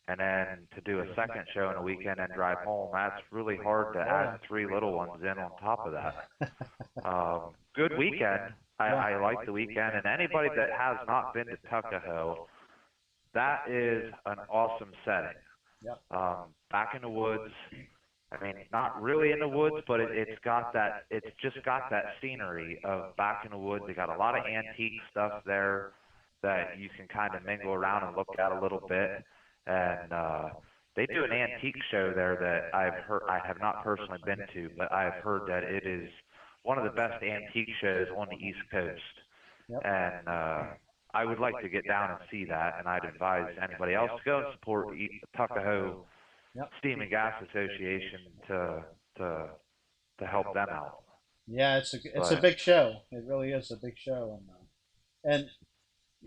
and then to do a second show in a weekend and drive home. That's really hard to add three little ones in on top of that. Good weekend. I like the weekend, and anybody that has not been to Tuckahoe, that is an awesome setting. Back in the woods. I mean, not really in the woods, but it's just got that scenery of back in the woods. They got a lot of antique stuff there that you can kind of mingle around and look at a little bit. And they do an antique show there that I have not personally been to, but I've heard that it is one of the best antique shows on the East Coast. And I would like to get down and see that, and I'd advise anybody else to go and support Tuckahoe Steam and Gas Association to help them out. Yeah, it's a big show. It really is a big show, and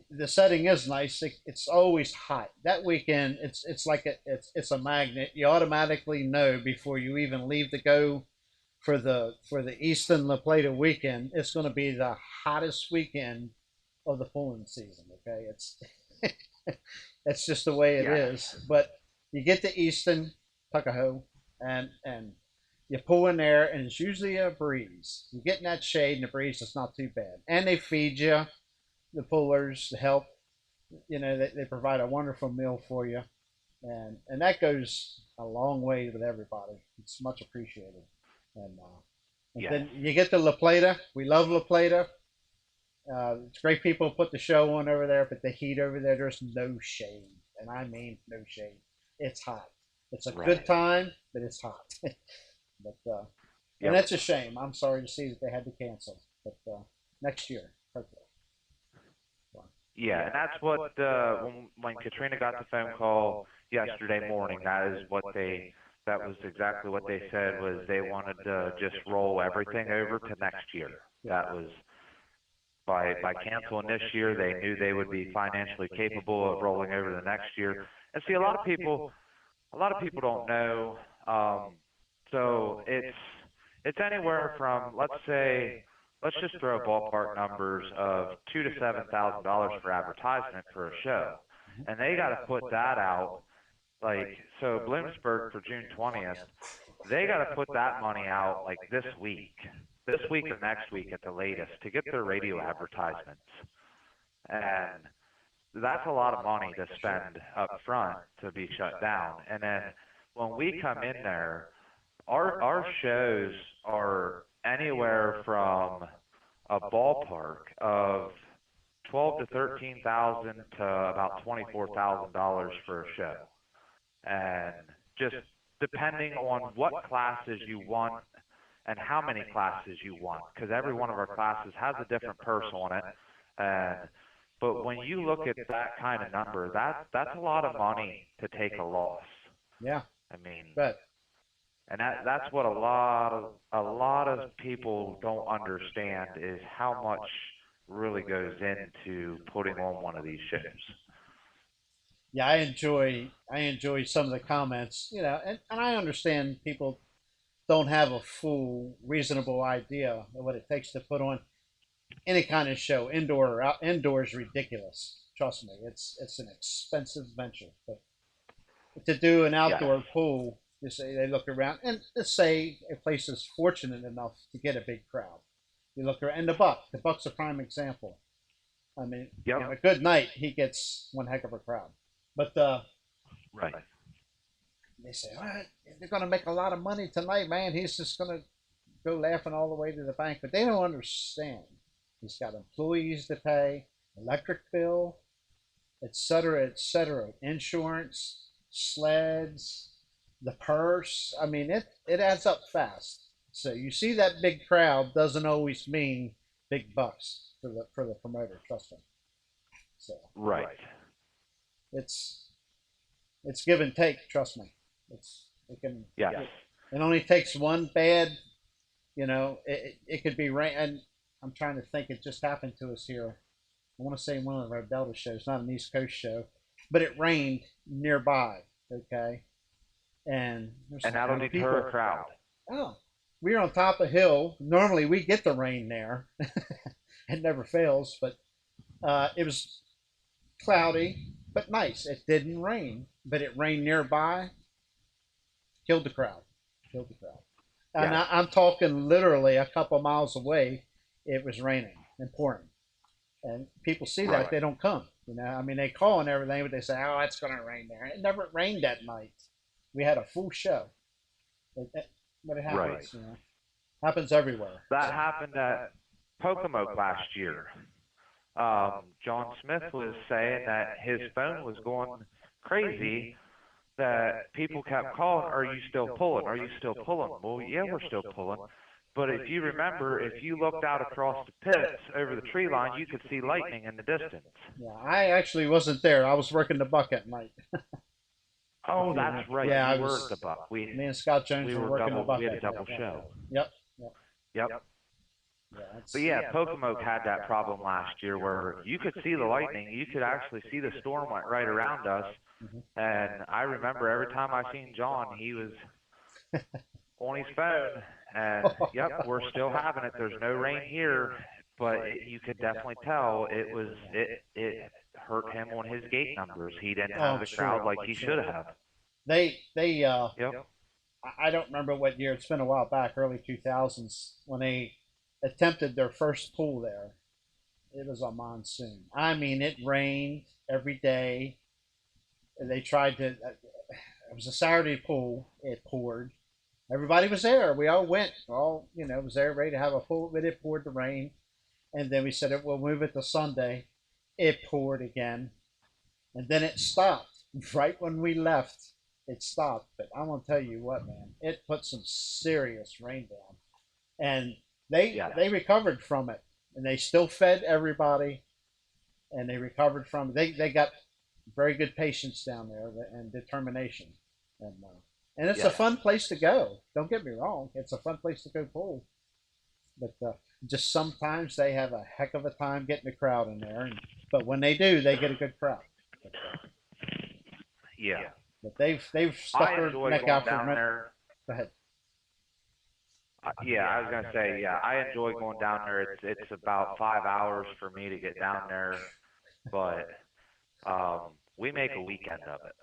the setting is nice. It's always hot. That weekend, it's like it's a magnet. You automatically know before you even leave to go for the Eastern La Plata weekend. It's going to be the hottest weekend of the pulling season. Okay, it's just the way it is. But you get to Easton, Tuckahoe, and you pull in there, and it's usually a breeze. You get in that shade, and the breeze is not too bad. And they feed you, the pullers, the help. You know, they provide a wonderful meal for you, and that goes a long way with everybody. It's much appreciated. And then you get to La Plata. We love La Plata. It's great people put the show on over there, but the heat over there, there's no shade, and I mean no shade. It's hot. It's a good time, but it's hot. And that's a shame. I'm sorry to see that they had to cancel, but next year, hopefully. Yeah, and that's what when Katrina got the phone call yesterday morning, that was exactly what they said, was they wanted to just roll everything over to next year. That was by canceling this year, they knew they would be financially capable of rolling over the next year. And see, a lot of people don't know. So it's anywhere from, let's just throw ballpark numbers of $2,000 to $7,000 for advertisement for a show, and they got to put that out. Like, so Bloomsburg for June 20th, they got to put that money out like this week or next week at the latest, to get their radio advertisements. And that's a lot of money to spend up front to be shut down. And then when we come in there, our shows are anywhere from a ballpark of $12,000 to $13,000 to about $24,000 for a show, and just depending on what classes you want and how many classes you want, because every one of our classes has a different purse on it. But when you look at that kind of number, that's a lot of money to take a loss. Yeah, I mean, but and that's what a lot of people don't understand, is how much really goes into putting on one of these shows. yeah, I enjoy some of the comments, and I understand people don't have a full reasonable idea of what it takes to put on any kind of show, indoor or out. Indoor is ridiculous. Trust me, it's an expensive venture. But to do an outdoor pool, you say they look around, and let's say a place is fortunate enough to get a big crowd. You look around, and the Buck's a prime example. I mean, a good night, he gets one heck of a crowd. But they say, they're going to make a lot of money tonight, man. He's just going to go laughing all the way to the bank. But they don't understand. He's got employees to pay, electric bill, et cetera, insurance, sleds, the purse. I mean, it adds up fast. So you see that big crowd doesn't always mean big bucks for the promoter. Trust me. So Right. it's it's give and take. Trust me. It can Yes. it only takes one bad. It could be rain. And I'm trying to think. It just happened to us here. I want to say one of our Delta shows, not an East Coast show, but it rained nearby. Okay, and there's And a that'll lot of deter people. a crowd. Oh, we were on top of a hill. Normally we get the rain there. It never fails, but it was cloudy but nice. It didn't rain, but it rained nearby. Killed the crowd. Killed the crowd. And Yes. I'm talking literally a couple miles away. It was raining and pouring, and people see that Right. they don't come. I mean, they call and everything, but they say, "Oh, it's going to rain there." It never rained that night. We had a full show, but it Right. happens. Happens everywhere. That happened at Pocomoke last year. John Smith was saying that his phone was going crazy, that people kept calling, "Are you still pulling? Are you still pulling?" Well, yeah, we're still pulling. But if you remember, if you looked out across the pits over the tree line, you could see lightning in the distance. Yeah, I actually wasn't there. I was working the buck at night. Oh, that's right. Yeah, I You were at was. the buck. Me and Scott Jones We were were working the double. buck We had a at night. double Yeah. show. Yep. Yep. Yep. Yeah. But yeah, Pocomoke had that problem last year where you could see the lightning, you could actually see the storm went right around us. Mhm. And I remember every time I seen John, he was on his phone. And yep, we're still having it. There's no rain here, but you could definitely tell it hurt him on his gate numbers. He didn't Oh, have I'm the crowd sure. like he should have. They Yep. I don't remember what year. It's been a while back, early 2000s, when they attempted their first pool there. It was a monsoon. I mean, it rained every day. They tried to. It was a Saturday pool. It poured. Everybody was there. We all went. All was there ready to have a pool, but it poured the rain. And then we said we'll move it to Sunday. It poured again, and then it stopped right when we left. It stopped. But I'm gonna tell you what, man, it put some serious rain down, and Yeah. they recovered from it, and they still fed everybody, and they recovered from it. They got very good patience down there and determination, and it's a Yes. fun place to go. Don't get me wrong, it's a fun place to go pool, but just sometimes they have a heck of a time getting the crowd in there. But when they do, they get a good crowd. But, Yeah. but they've stuck I their enjoy neck going out for down minute. there. Go ahead. Yeah, I was gonna say, yeah, I enjoy going down there. It's about 5 hours for me to get down there, but we make a weekend of it.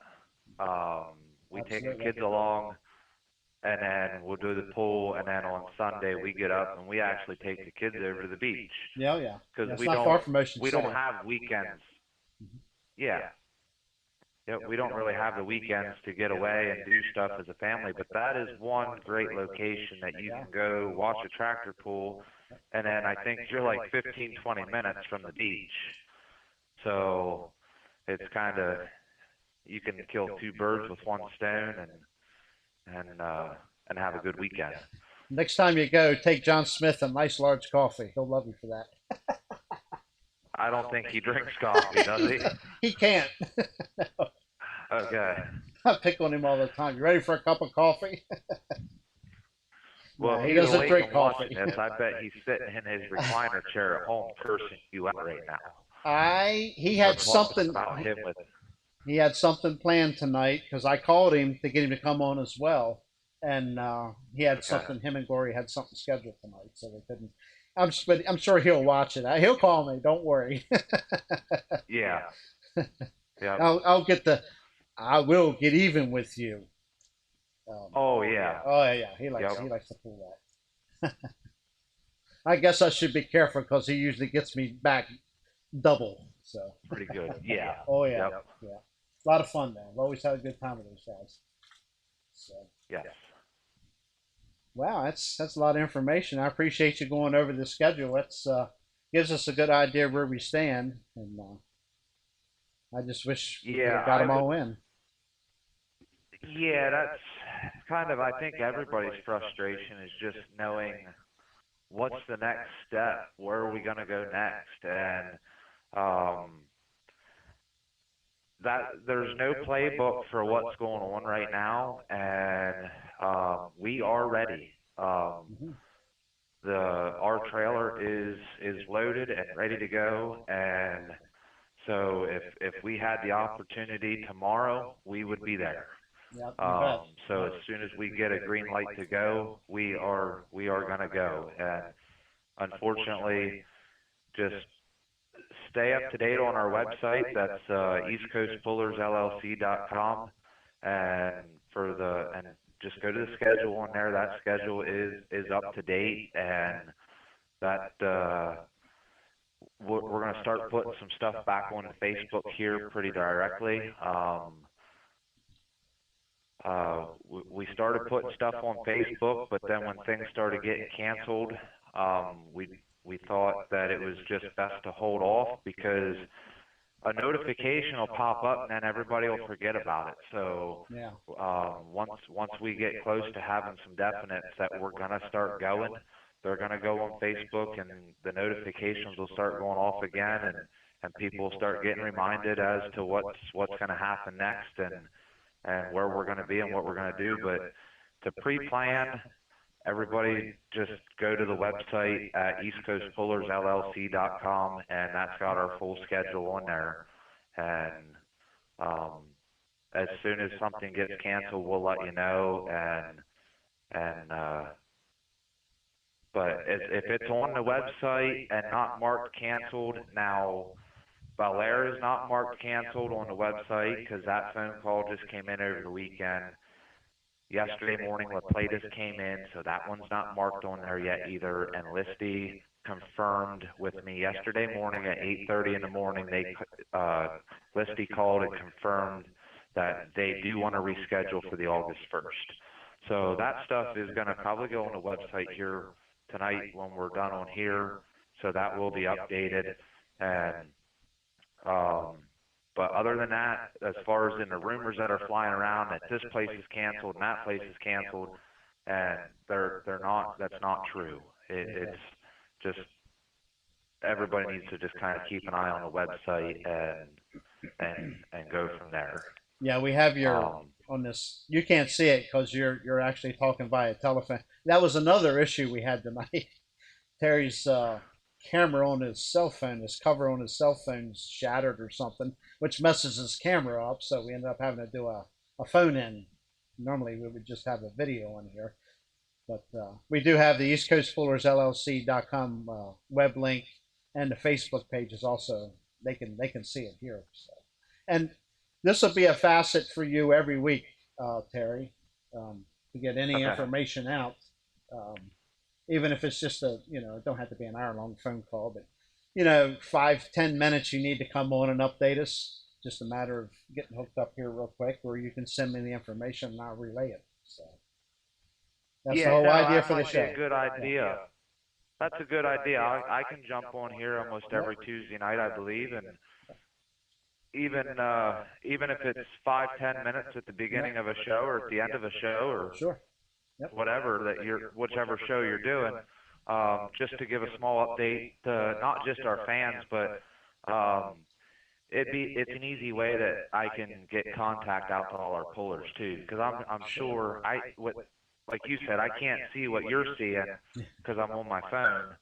We take the Absolutely. kids along, and then we'll do the pool, and then on Sunday we get up and we actually take the kids over to the beach Yeah, yeah. because It's not far from Ocean we City. don't have weekends. Mhm. Yeah. Yep, we don't really have the weekends to get away and do stuff as a family, but that is one great location that you can go watch a tractor pull, and then I think you're like 15, 20 minutes from the beach. So it's kind of, you can kill two birds with one stone and have a good weekend. Next time you go, take John Smith a nice large coffee. He'll love you for that. I don't think he drinks coffee, does he? He can't. Okay. I pick on him all the time. You ready for a cup of coffee? Well, No, if he he's doesn't awake drink and coffee. watching this, I bet he's sitting in his recliner chair at home cursing you out right now. He For had talking something. about him with He had something planned tonight because I called him to get him to come on as well, and he had Okay. something. Him and Glory had something scheduled tonight, so they couldn't. But I'm sure he'll watch it. He'll call me. Don't worry. Yeah. Yeah. I'll get the. I will get even with you. Oh yeah. Oh yeah. He likes to pull that. I guess I should be careful because he usually gets me back double. So. Pretty good. Yeah. Oh yeah. Yep. Yeah. A lot of fun, man. I've always had a good time with those guys. So. Yes. Wow, that's a lot of information. I appreciate you going over the schedule. That's gives us a good idea where we stand, and I just wish we could have got them all in. Yeah, kind of, I think everybody's frustration is just knowing what's the next step, where are we going to go next, and um, that there's no playbook for what's going on right now, and we are ready. Mhm. The our trailer is loaded and ready to go, and so if we had the opportunity tomorrow, we would be there. Yep, you bet. So as soon as we get a green light to go, we are going to go. And unfortunately, just stay up to date on our website. That's eastcoastpullersllc.com, and and just go to the schedule on there. That schedule is up to date, and that we're going to start putting some stuff back on Facebook here pretty directly. We started putting stuff on Facebook, but then when things started getting canceled, we thought that it was just best to hold off because a notification will pop up and then everybody will forget about it. So Yeah. once we get close to having some definites that we're gonna start going, they're gonna go on Facebook and the notifications will start going off again, and people will start getting reminded as to what's gonna happen next, and where we're going to be and what we're going to do. But to pre-plan, everybody just go to the website at eastcoastpullersllc.com, and that's got our full schedule on there. And as soon as something gets canceled, we'll let you know. But if it's on the website and not marked canceled, now Belair is not marked canceled on the website because that phone call just came in over the weekend. Yesterday morning, La Plata came in, so that one's not marked on there yet either. And Listy confirmed with me yesterday morning at 8:30 in the morning. Listy called and confirmed that they do want to reschedule for the August 1st. So that stuff is going to probably go on the website here tonight when we're done on here. So that will be updated. And but other than that, as far as in the rumors that are flying around that this place is canceled and that place is canceled, and they're not. That's not true. It's just everybody needs to just kind of keep an eye on the website and go from there. Yeah, we have your on this. You can't see it because you're actually talking via telephone. That was another issue we had tonight. Terry's camera on his cell phone, his cover on his cell phone's shattered or something, which messes his camera up. So we ended up having to do a phone in. Normally we would just have a video on here, but we do have the EastCoastPullersLLC.com web link, and the Facebook page is also they can see it here. So, and this will be a facet for you every week, Terry, to get any Okay. information out. Um, Even if it's just it don't have to be an hour long phone call, but 5-10 minutes you need to come on and update us. Just a matter of getting hooked up here real quick, or you can send me the information and I'll relay it. So that's the Yeah, whole no, idea that for the might be show. a good idea. That's a good idea. I can jump on here almost every Tuesday night, I believe, and even if it's 5-10 minutes at the beginning of a show or at the end of a show or Sure. Yep. whatever whichever show you're doing, just to give a small update to not just our fans, but it's an easy way that I can get contact out to all our pullers too, because I'm sure like you said, I can't see what you're seeing because I'm on my phone,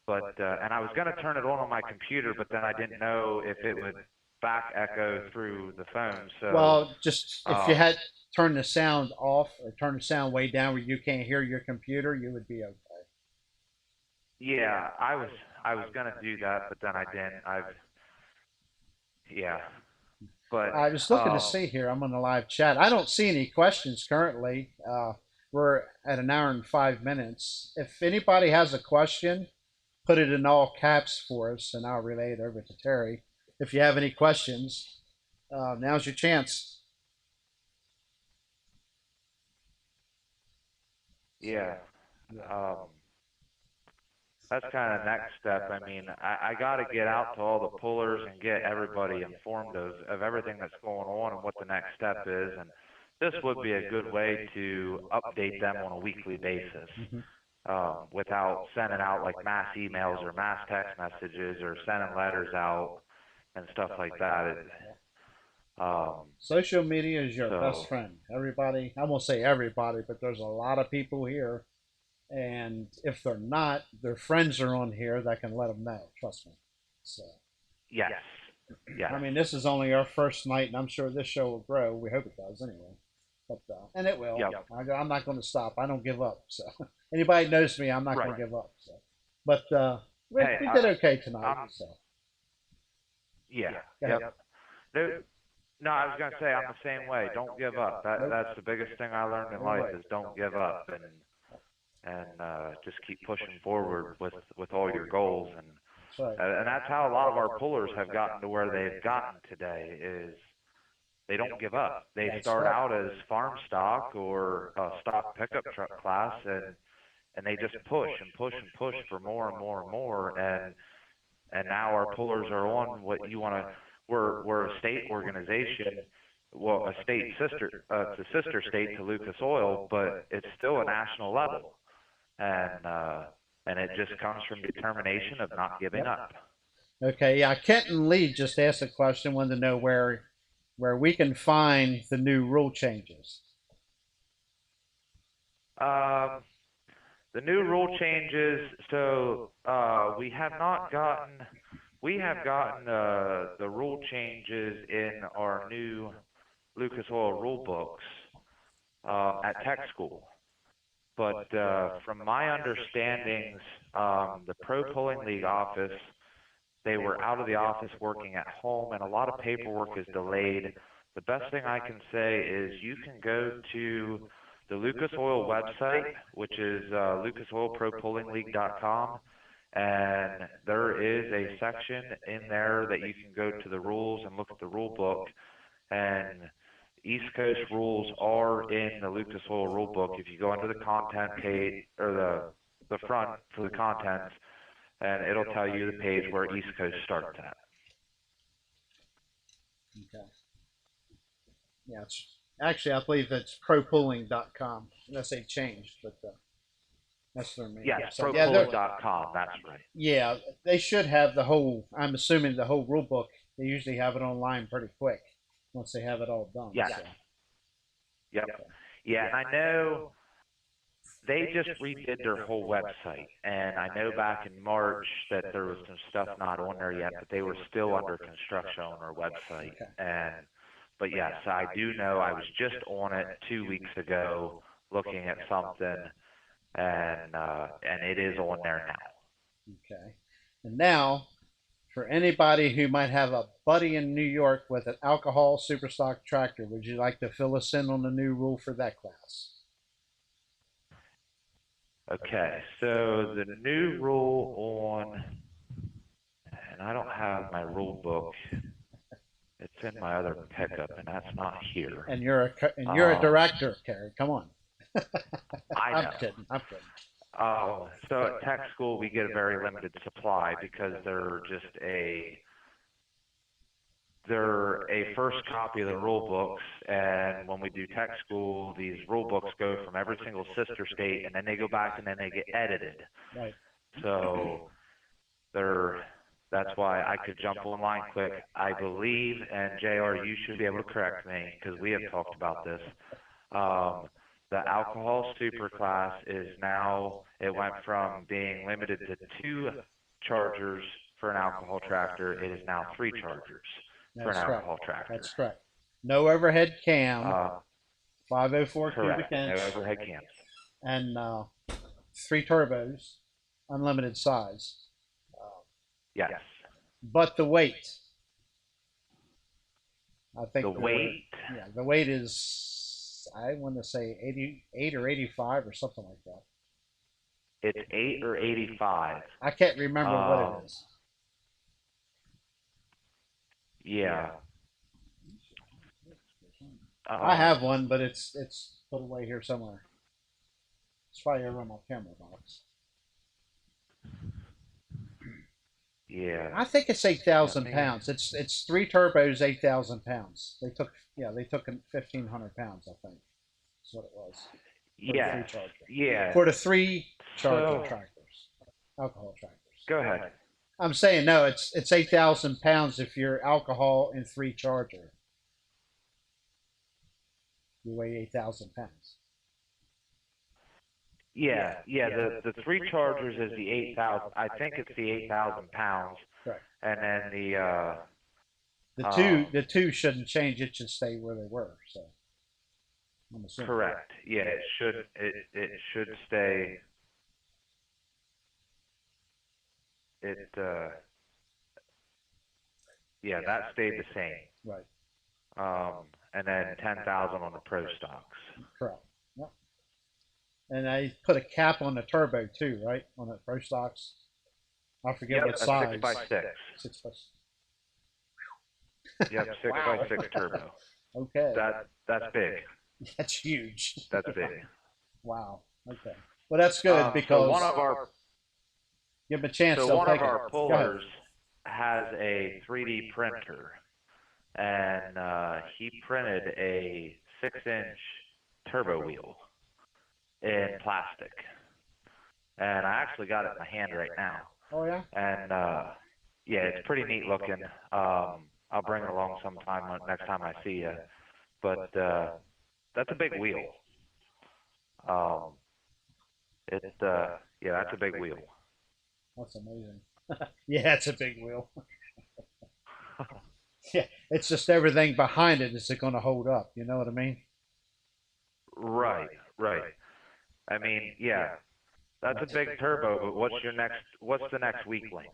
but and I was going to turn it on my computer, but then I didn't know if it would back echo through the phone. So Well, just if you um, had turned the sound off or turned the sound way down where you can't hear your computer, you would be okay. yeah, I was going to do that, but then I didn't. Yeah, but I was looking to see here. I'm on the live chat. I don't see any questions currently. We're at an hour and 5 minutes. If anybody has a question, put it in all caps for us, and I'll relay it over to Terry. If you have any questions, now's your chance. yeah. Um, that's kind of next step. I mean, I got to get out to all the pullers and get everybody informed of everything that's going on and what the next step is. And this would be a good way to update them on a weekly basis, Hmm. without sending out like mass emails or mass text messages or sending letters out and stuff like that. Social media is your best So friend. Everybody, I won't say everybody, but there's a lot of people here, and if they're not, their friends are on here that can let them know. Trust me. So, yes, yes, I mean, this is only our first night, and I'm sure this show will grow. We hope it does, anyway. But and it will. yep, I'm not going to stop. I don't give up. So, anybody knows me, I'm not right. going to give up. So, but Hey, we did okay tonight. I'm So, yeah, go ahead. yep. No, no, I was gonna say I'm the same way. Don't give up. That's the biggest thing I learned in life is don't give up and just keep pushing forward with all your goals That's right. and that's how a lot of our pullers have gotten to where they've gotten today is they don't give up. They That's start right. out as farm stock or stock pickup truck class and they just push and push and push for more and more and more and now our pullers are on what you want to. We're a state organization, well, a state sister, it's a sister state to Lucas Oil, but it's still a national level, and it just comes from determination of not giving Yep. up. Okay. Yeah. Kenton Lee just asked a question. Wanted to know where we can find the new rule changes. Um, the new rule changes. So we have gotten the rule changes in our new Lucas Oil rule books at tech school. But from my understandings, the Pro Polling League office, they were out of the office working at home, and a lot of paperwork is delayed. The best thing I can say is you can go to the Lucas Oil website, which is lucasoilpropolling.league.com, and there is a section in there that you can go to the rules and look at the rule book. And East Coast rules are in the Lucas Oil rule book. If you go into the content page or the front for the contents, and it'll tell you the page where East Coast starts at. Okay. Yeah. Actually, I believe it's propooling.com. Unless they changed, but that's their name. Yes, So yeah, they're, propulling.com, that's right. yeah, they should have the whole. I'm assuming the whole rule book. They usually have it online pretty quick once they have it all done. Yes, So, yep. Yeah, and I know they just redid their whole website, and I know back in March that there was some stuff not on there yet, but they were still under construction on our website. But yes, I do know I was just on it 2 weeks ago looking at something, and it is on there now. okay. And now, for anybody who might have a buddy in New York with an alcohol superstock tractor, would you like to fill us in on the new rule for that class? Okay, so the new rule on, and I don't have my rule book. It's in my other pickup, and that's not here. And you're a director, Kerry. Come on. I know. I'm kidding. I'm kidding. So at tech school we get a very limited supply because they're a first copy of the rule books, and when we do tech school, these rule books go from every single sister state, and then they go back and then they get edited. Right. So that's why I could jump online quick. I believe, and JR, you should be able to correct me because we have talked about this. The alcohol superclass is now, it went from being limited to 2 chargers for an alcohol tractor. It is now 3 chargers for an alcohol tractor. That's correct. No overhead cam. 504 Correct. cubic inch. No overhead cams. And 3 turbos, unlimited size. Yes. But the weight, I think The weight. Yeah, the weight is, I want to say 88 or 85 or something like that. It's 8 or 85. I can't remember what it is. Yeah. I have one, but it's put away here somewhere. It's probably over on my camera box. Yeah. I think it's Let 8,000 me. pounds. It's three turbos, 8,000 pounds. They took 1,500 pounds. I think that's what it was for the three Yes. charger. Yeah. For the three charger So tractors, alcohol tractors. go ahead. I'm saying no. It's 8,000 pounds if you're alcohol and three charger. You weigh 8,000 pounds. Yeah. Yeah. The three chargers is the 8,000. I think it's the 8,000 pounds, Correct. and then The two shouldn't change. It should stay where they were. So I'm assuming. correct. Yeah. It should stay. It Yeah, that stayed the same. Right. And then 10,000 on the Pro stocks. Correct. Yep. And I put a cap on the turbo too, right? On the Pro stocks. I forget Yep, what a size. 6x6. 6 plus. Yep, six Wow. by six turbo. Okay. That's big. That's huge. That's big. Wow. Okay. Well, that's good So because one of our give them a chance. so They'll one take of it. our Go ahead. pullers has a 3D printer, and he printed a 6-inch turbo wheel in plastic, and I actually got it in my hand right now. Oh yeah. And yeah, it's pretty neat looking. I'll bring it along sometime next time I see you. But that's a big wheel. Yeah, that's a big wheel. That's amazing. Yeah, it's a big wheel. Yeah, it's just everything behind it. Is it going to hold up? You know what I mean? Right, right. I mean, yeah, that's a big turbo. But What's the next weak link?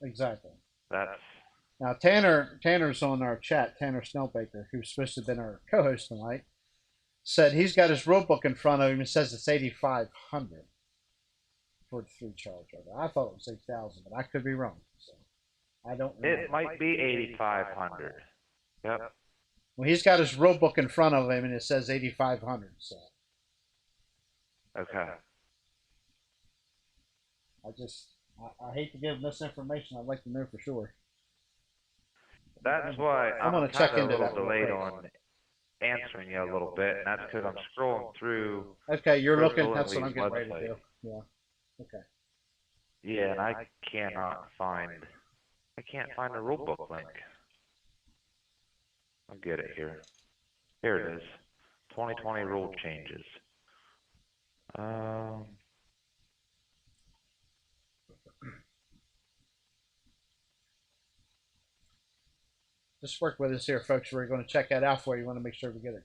Exactly. That's Now Tanner's on our chat. Tanner Snellbaker, who's supposed to have been our co-host tonight, said he's got his rulebook in front of him. It says it's 8,500 for the three charger. I thought it was 8,000, but I could be wrong. So I don't remember. it. Might be 8,500. Yep. Well, he's got his rulebook in front of him, and it says 8,500. So Okay. I hate to give misinformation. I'd like to know for sure. That's why I'm gonna check kinda into a that little real delayed quick. on answering you a little bit, and that's because I'm scrolling through Okay, you're Chris looking. That's what I'm Lindley's getting ready to website. do. Yeah. Okay. Yeah, and I can't find the rulebook link. I'll get it here. Here it is. 2020 rule changes. Um, Just work with us here, folks. We're going to check that out for you. We want to make sure we get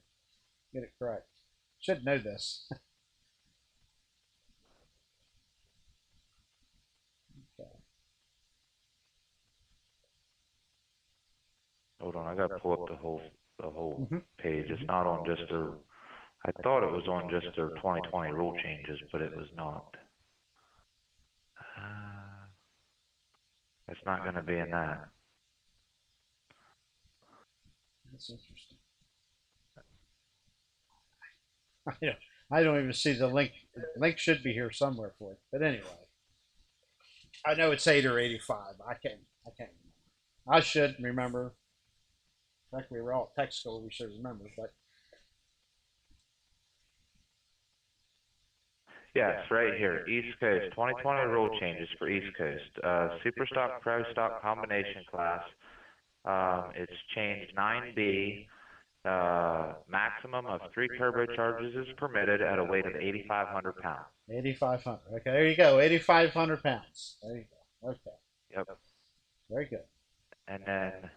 it correct. Should know this. Okay. hold on, I gotta pull up the whole Mhm. page. It's not on just their. I thought it was on just their 2020 rule changes, but it was not. It's not gonna be in that. That's interesting. Yeah, I don't even see the link. The link should be here somewhere for it. But anyway, I know it's 8 or 85. I can't remember. I should remember. In fact, we were all at tech school. We should remember. But Yes, right here. East Coast, 2020 rule changes for East Coast. Superstock, Pro Stock combination class. It's changed 9B. Maximum of 3 turbochargers is permitted at a weight of 8,500 pounds. 8,500. Okay, there you go. 8,500 pounds. There you go. Okay, Yep. very good. And then,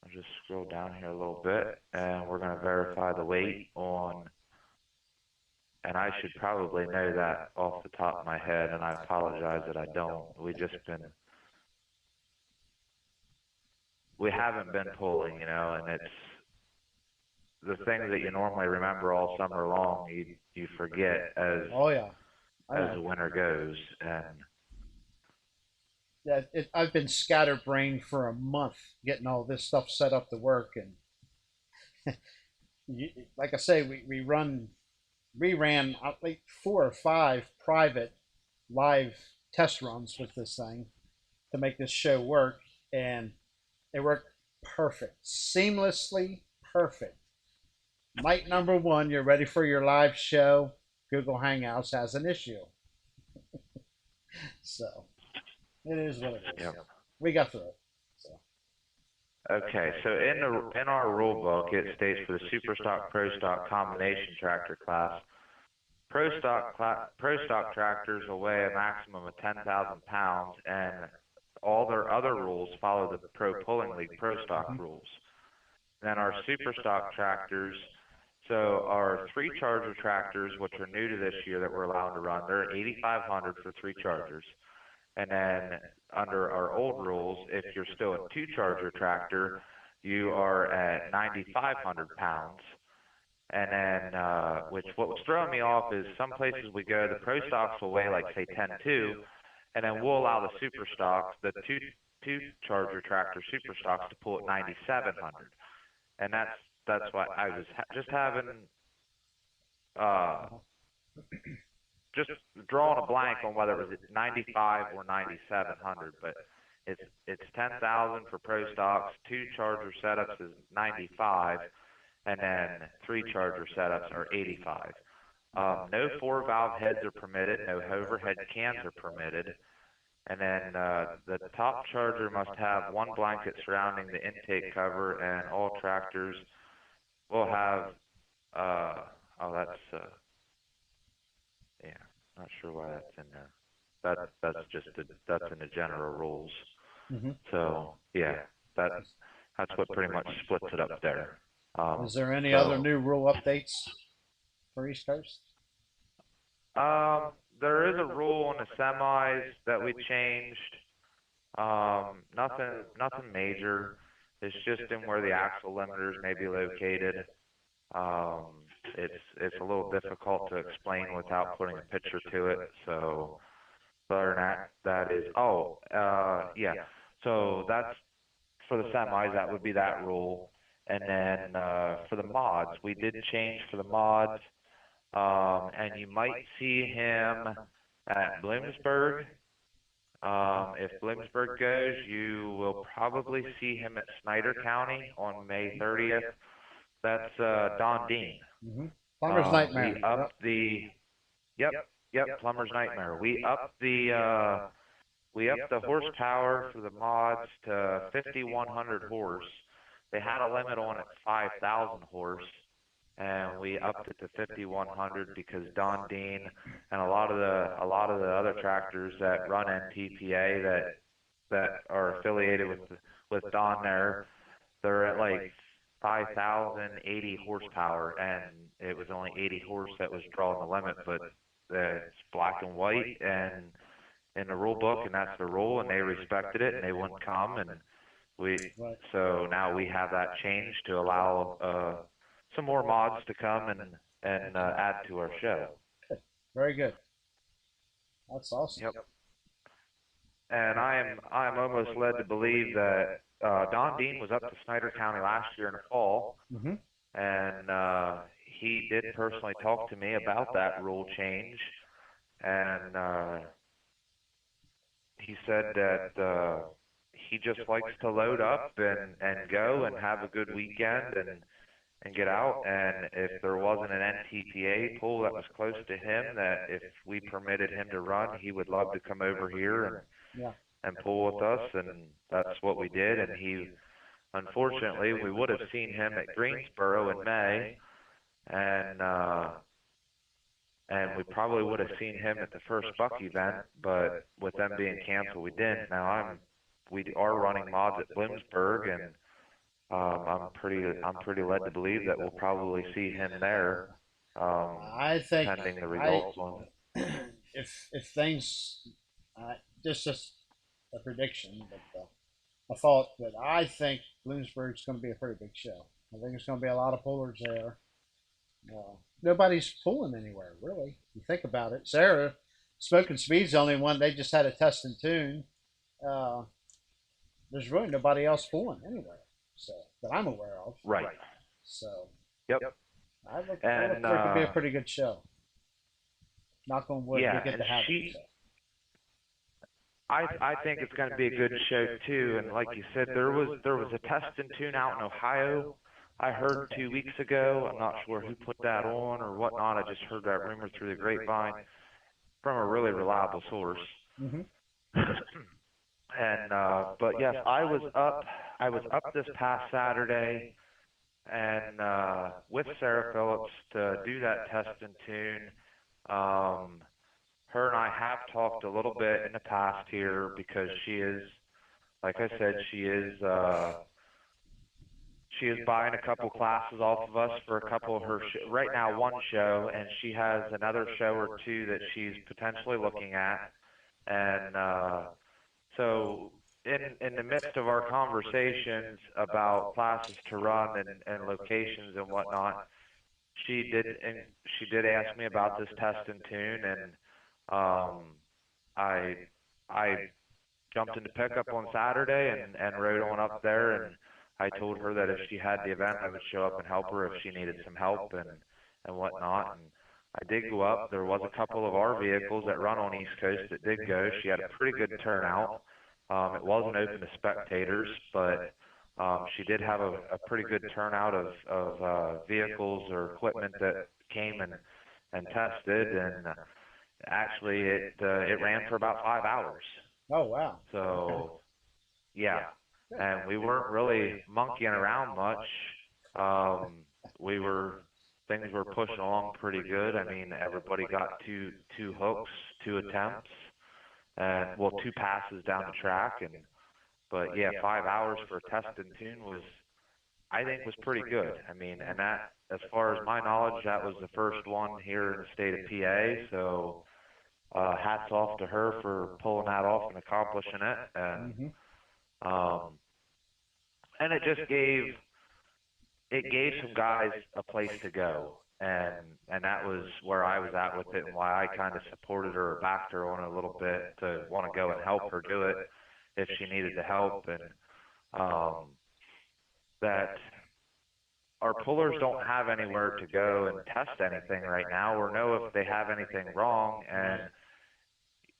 I'll just scroll down here a little bit, and we're going to verify the weight on. And I should probably know that off the top of my head, and I apologize that I don't. We haven't been pulling, and it's the things that you normally remember all summer long, you forget as Oh yeah. the winter goes. And I've been scatterbrained for a month getting all this stuff set up to work, and like I say, we run we ran I think 4 or 5 private live test runs with this thing to make this show work, and it worked perfect, seamlessly perfect. Night number one, you're ready for your live show. Google Hangouts has an issue, so it is what it is. Yep. We got through it. So. Okay, so in our rule book, it states for the Superstock Pro Stock combination tractor class, Pro Stock tractors will weigh a maximum of 10,000 pounds, and all their other rules follow the Pro Pulling League Pro Stock rules. Then our Superstock tractors, so our 3-charger tractors, which are new to this year that we're allowed to run, they're 8,500 for 3 chargers. And then under our old rules, if you're still a 2-charger tractor, you are at 9,500 pounds. And then, what was throwing me off is some places we go, the Pro Stocks will weigh like, say, 10.2, and then we'll allow the Super Stocks, the two-charger tractor Super Stocks, to pull at 9,700. And that's why I was just having, just drawing a blank on whether it was 95 or 9,700, but it's 10,000 for Pro Stocks, 2-charger setups is 95, and then 3-charger setups are 85. No 4-valve heads are permitted, no overhead cans are permitted, and then the top charger must have 1 blanket surrounding the intake cover, and all tractors will have, yeah, not sure why that's in there. That's in the general rules. Mm-hmm. So yeah, that's what pretty much splits it up there. Is there any other new rule updates for East Coast? There is a rule on the semis that we changed. Nothing major. It's just in where the axle limiters may be located. It's a little difficult to explain without putting a picture to it. So, other than that is yeah. So that's for the semis. That would be that rule. And then for the mods, we did change for the mods. And you might see him at Bloomsburg. If Bloomsburg goes, you will probably see him at Snyder County on May 30th. That's Don Dean. Mm-hmm. Plumber's Nightmare. We upped Plumber's Nightmare. We upped the horsepower for the mods to 5,100 horse. They had a limit on it 5,000 horse, and we upped it to 5,100 because Don Dean and a lot of the other tractors that run NTPA that are affiliated with Don there, they're at like 5,080 horsepower, and it was only 80 horse that was drawing the limit, but it's black and white and in the rule book, and that's the rule, and they respected it, and they wouldn't come, and so now we have that change to allow some more mods to come and add to our show. Good. Very good. That's awesome. Yep. And I'm almost led to believe that Don Dean was up to Snyder County last year in the fall, mm-hmm. and he did personally talk to me about that rule change, and he said that he just likes to load up and go and have a good weekend and get out, and if there wasn't an NTPA pool that was close to him, that if we permitted him to run, he would love to come over here and pull with us, and that's what we did. And he, unfortunately, we would have seen him at Greensboro in May, and we probably would have seen him at the first Buck event, but with them being canceled, we didn't. Now we are running mods at Bloomsburg, and I'm pretty led to believe that we'll probably see him there. I think pending the results if things just a prediction, but a thought that I think Bloomsburg's going to be a pretty big show. I think there's going to be a lot of pullers there. Nobody's pulling anywhere really. You think about it. Sarah, Smoking Speed's the only one. They just had a test and tune. There's really nobody else pulling anywhere, so that I'm aware of. Right. So. Yep. I look And for it to be a pretty good show. Knock on wood, we yeah, get and to have it. she, So. I think it's going to be a good show too. And like you said, there was a test and tune out in Ohio. I heard 2 weeks ago. I'm not sure who put that on or whatnot. I just heard that rumor through the grapevine from a really reliable source. Hmm. And but yes, I was up this past Saturday and with Sarah Phillips to do that test and tune. Um, her and I have talked a little bit in the past here because she is, like I said, she is buying a couple classes off of us for a couple of her right now one show, and she has another show or two that she's potentially looking at, and so in the midst of our conversations about classes to run and locations and whatnot, she did ask me about this test and tune, and I I jumped into pickup on Saturday and rode on up there, and I told her that if she had the event, I would show up and help her if she needed some help and whatnot. And I did go up. There was a couple of our vehicles that run on East Coast that did go. She had a pretty good turnout. It wasn't open to spectators, but she did have a pretty good turnout of vehicles or equipment that came and tested, and actually it ran for about 5 hours. Oh wow. So yeah, and we weren't really monkeying around much. We were Things were pushing along pretty good. I mean, everybody got two hooks, two attempts, and well, two passes down the track, and but yeah, 5 hours for a test and tune was, I think, was pretty good. I mean, and that, as far as my knowledge, that was the first one here in the state of PA. So hats off to her for pulling that off and accomplishing it, Hmm. um, and it gave some guys a place to go, and that was where I was at with it, and why I kind of supported her or backed her on it a little bit to want to go and help her do it if she needed the help, and that our pullers don't have anywhere to go and test anything right now or know if they have anything wrong, and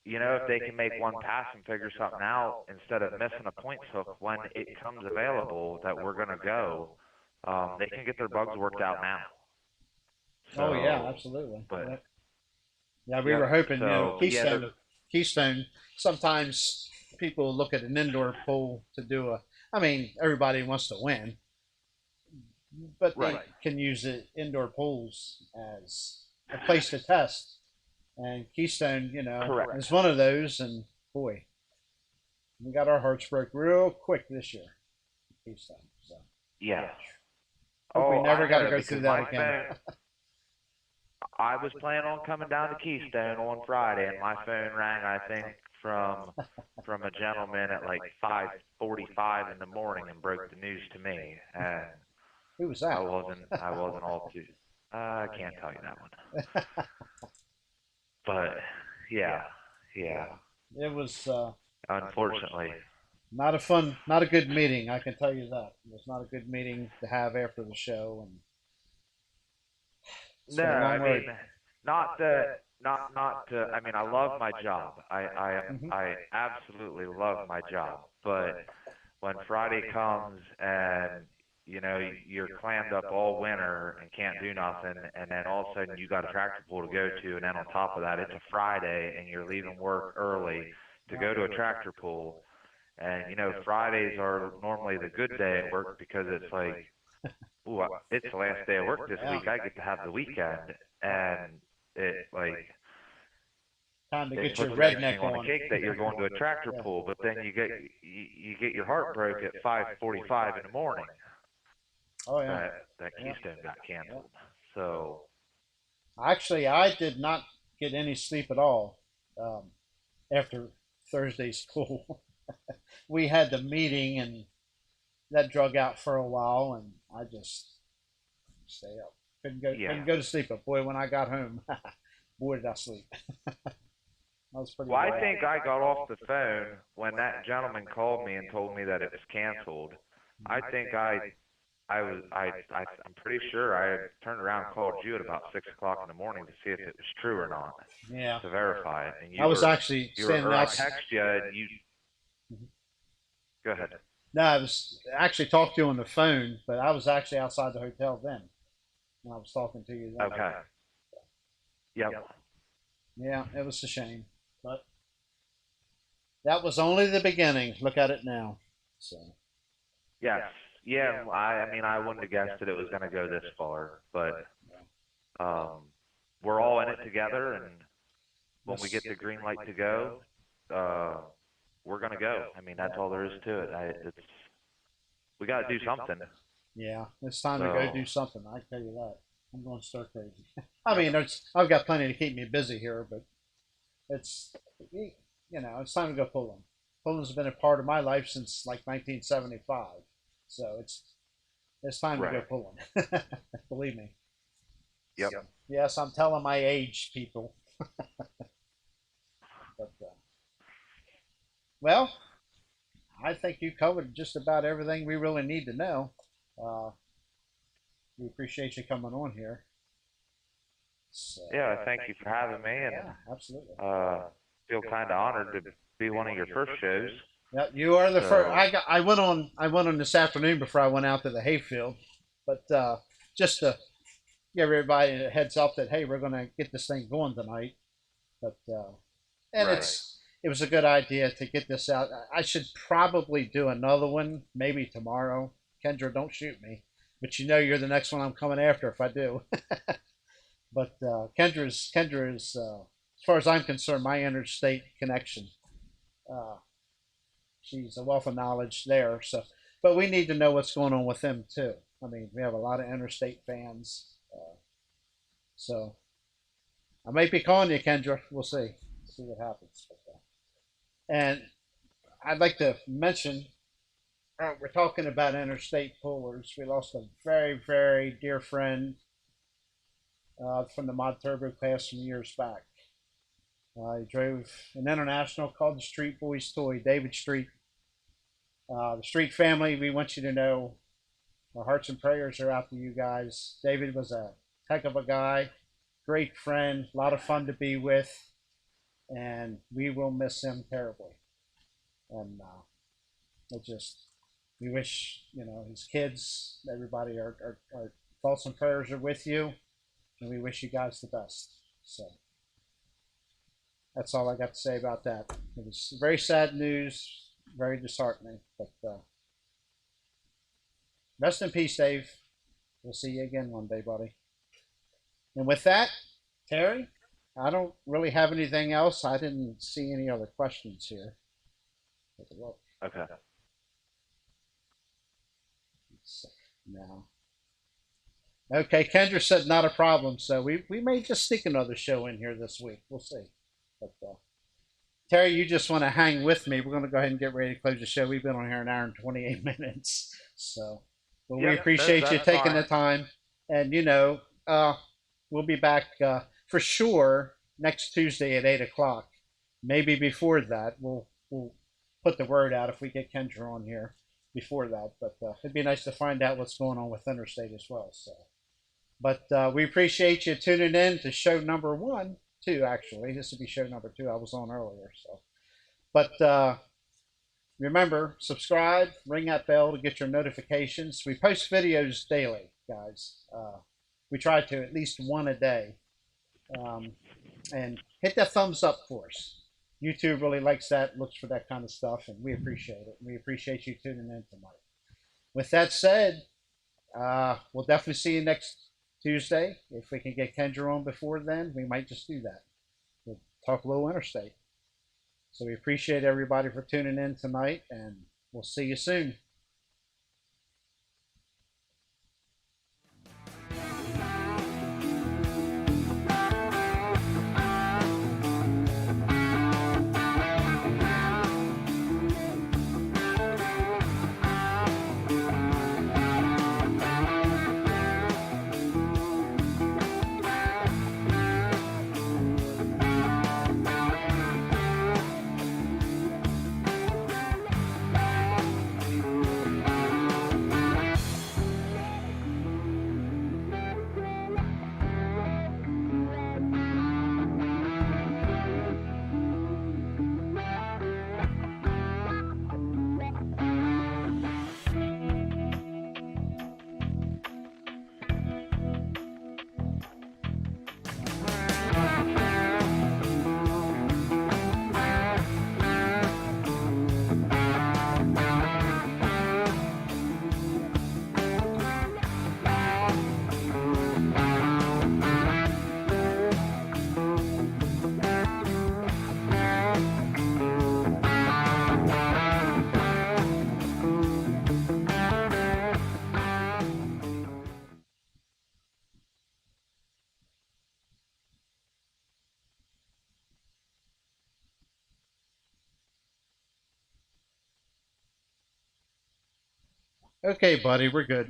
if they can make one pass and figure something out instead of missing a points hook when it comes available that we're going to go, they can get their bugs worked out now. Oh yeah, So, absolutely. but Yep. Yeah, we were yep. hoping, So yeah, Keystone. Sometimes people look at an indoor pool to do a. I mean, everybody wants to win, but they right, can use the indoor pools as a place to test. And Keystone, correct. is one of those. And boy, we got our hearts broke real quick this year, Keystone. So Yeah. hope we Oh, never I got to know, go because through that my again. phone. I was planning on coming down to Keystone on Friday, and my phone rang, I think, from a gentleman at like 5:45 in the morning and broke the news to me, and Who was I that? wasn't all too. I can't tell you that one, but yeah, yeah. Yeah, it was Unfortunately, not a good meeting. I can tell you that it was not a good meeting to have after the show, and it's no. been a I long road. mean, not that, not to. I mean, I love my job. Hmm. I absolutely love my job, but when Friday comes and you're clammed up all winter and can't do nothing, and then all of a sudden you got a tractor pull to go to, and then on top of that it's a Friday and you're leaving work early to go to a tractor pull, and Fridays are normally the good day at work because it's like, ooh, it's the last day of work this week, I get to have the weekend, and it like Time to it get your puts the redneck icing on the on. cake that you're going to a tractor pull, but then you get your heart broke at 5:45 in the morning Oh yeah. that Yeah. Keystone got Yeah. canceled. So Actually, I did not get any sleep at all after Thursday's pool. We had the meeting, and that drug out for a while, and I just stay up. yeah. Couldn't go to sleep. But boy, when I got home, boy did I sleep. That was pretty Well, I wild. think I got off the phone when that gentleman called me and told me that it was canceled. I think I I'm pretty sure I had turned around and called you at about 6 o'clock in the morning to see if it was true or not, Yeah, to verify it. And I was actually or standing I out. text you and you, go ahead. No, I was actually talking to you on the phone, but I was actually outside the hotel then when I was talking to you then. Okay. Yep. Yeah, it was a shame, but that was only the beginning. Look at it now. So Yes. Yeah. I mean, I wouldn't have guessed that it was going to go this far, but um, we're all in it together, and when we get the green light to go, uh, we're going to go. I mean, that's all there is to it. We got to do something. yeah, it's time to go So, do something. I can tell you that. I'm going to start crazy. I mean, I've got plenty to keep me busy here, but it's it's time to go pulling. Pulling's been a part of my life since like 1975, so it's time to go right. pulling. Believe me. Yep. So, yes, I'm telling my age, people. But well, I think you covered just about everything we really need to know. Uh, we appreciate you coming on here. So, Yeah. Thank you for having me, and yeah, absolutely. feel kind of honored to be one of your first shows. Yeah, you are the first. So, I went on. I went on this afternoon before I went out to the hayfield, but just to give everybody a heads up that hey, we're going to get this thing going tonight. But and right. it was a good idea to get this out. I should probably do another one maybe tomorrow. Kendra, don't shoot me, but you know you're the next one I'm coming after if I do. But Kendra is as far as I'm concerned, my interstate connection. Uh, she's a wealth of knowledge there. So, but we need to know what's going on with them too. I mean, we have a lot of interstate fans. So I might be calling you, Kendra. We'll see. See what happens. And I'd like to mention we're talking about interstate pullers. We lost a very, very dear friend from the Mod Turbo class from years back. He drove an international called the Street Boys Toy, David Street. The Street family, we want you to know our hearts and prayers are out to you guys. David was a heck of a guy, great friend, a lot of fun to be with, and we will miss him terribly. And we wish, his kids, everybody, our thoughts and prayers are with you, and we wish you guys the best. So that's all I got to say about that. It was very sad news, very disheartening, but rest in peace, Dave. We'll see you again one day, buddy. And with that, Terry, I don't really have anything else. I didn't see any other questions here. Okay. No. Okay, Kendra said not a problem, so we may just sneak another show in here this week. We'll see. But Terry, you just want to hang with me. We're going to go ahead and get ready to close the show. We've been on here an hour and 28 minutes. So well, we appreciate you taking the time. And, we'll be back for sure next Tuesday at 8 o'clock. Maybe before that, we'll put the word out if we get Kendra on here before that. But it'd be nice to find out what's going on with Interstate as well. So, but we appreciate you tuning in to show number 1, 2, actually. This will be show number 2. I was on earlier. So, but remember, subscribe, ring that bell to get your notifications. We post videos daily, guys. We try to at least one a day. And hit that thumbs up for us. YouTube really likes that, looks for that kind of stuff, and we appreciate it. We appreciate you tuning in tonight. With that said, we'll definitely see you next Tuesday. If we can get Kendra on before then, we might just do that. We'll talk a little interstate. So we appreciate everybody for tuning in tonight, and we'll see you soon. Okay, buddy, we're good.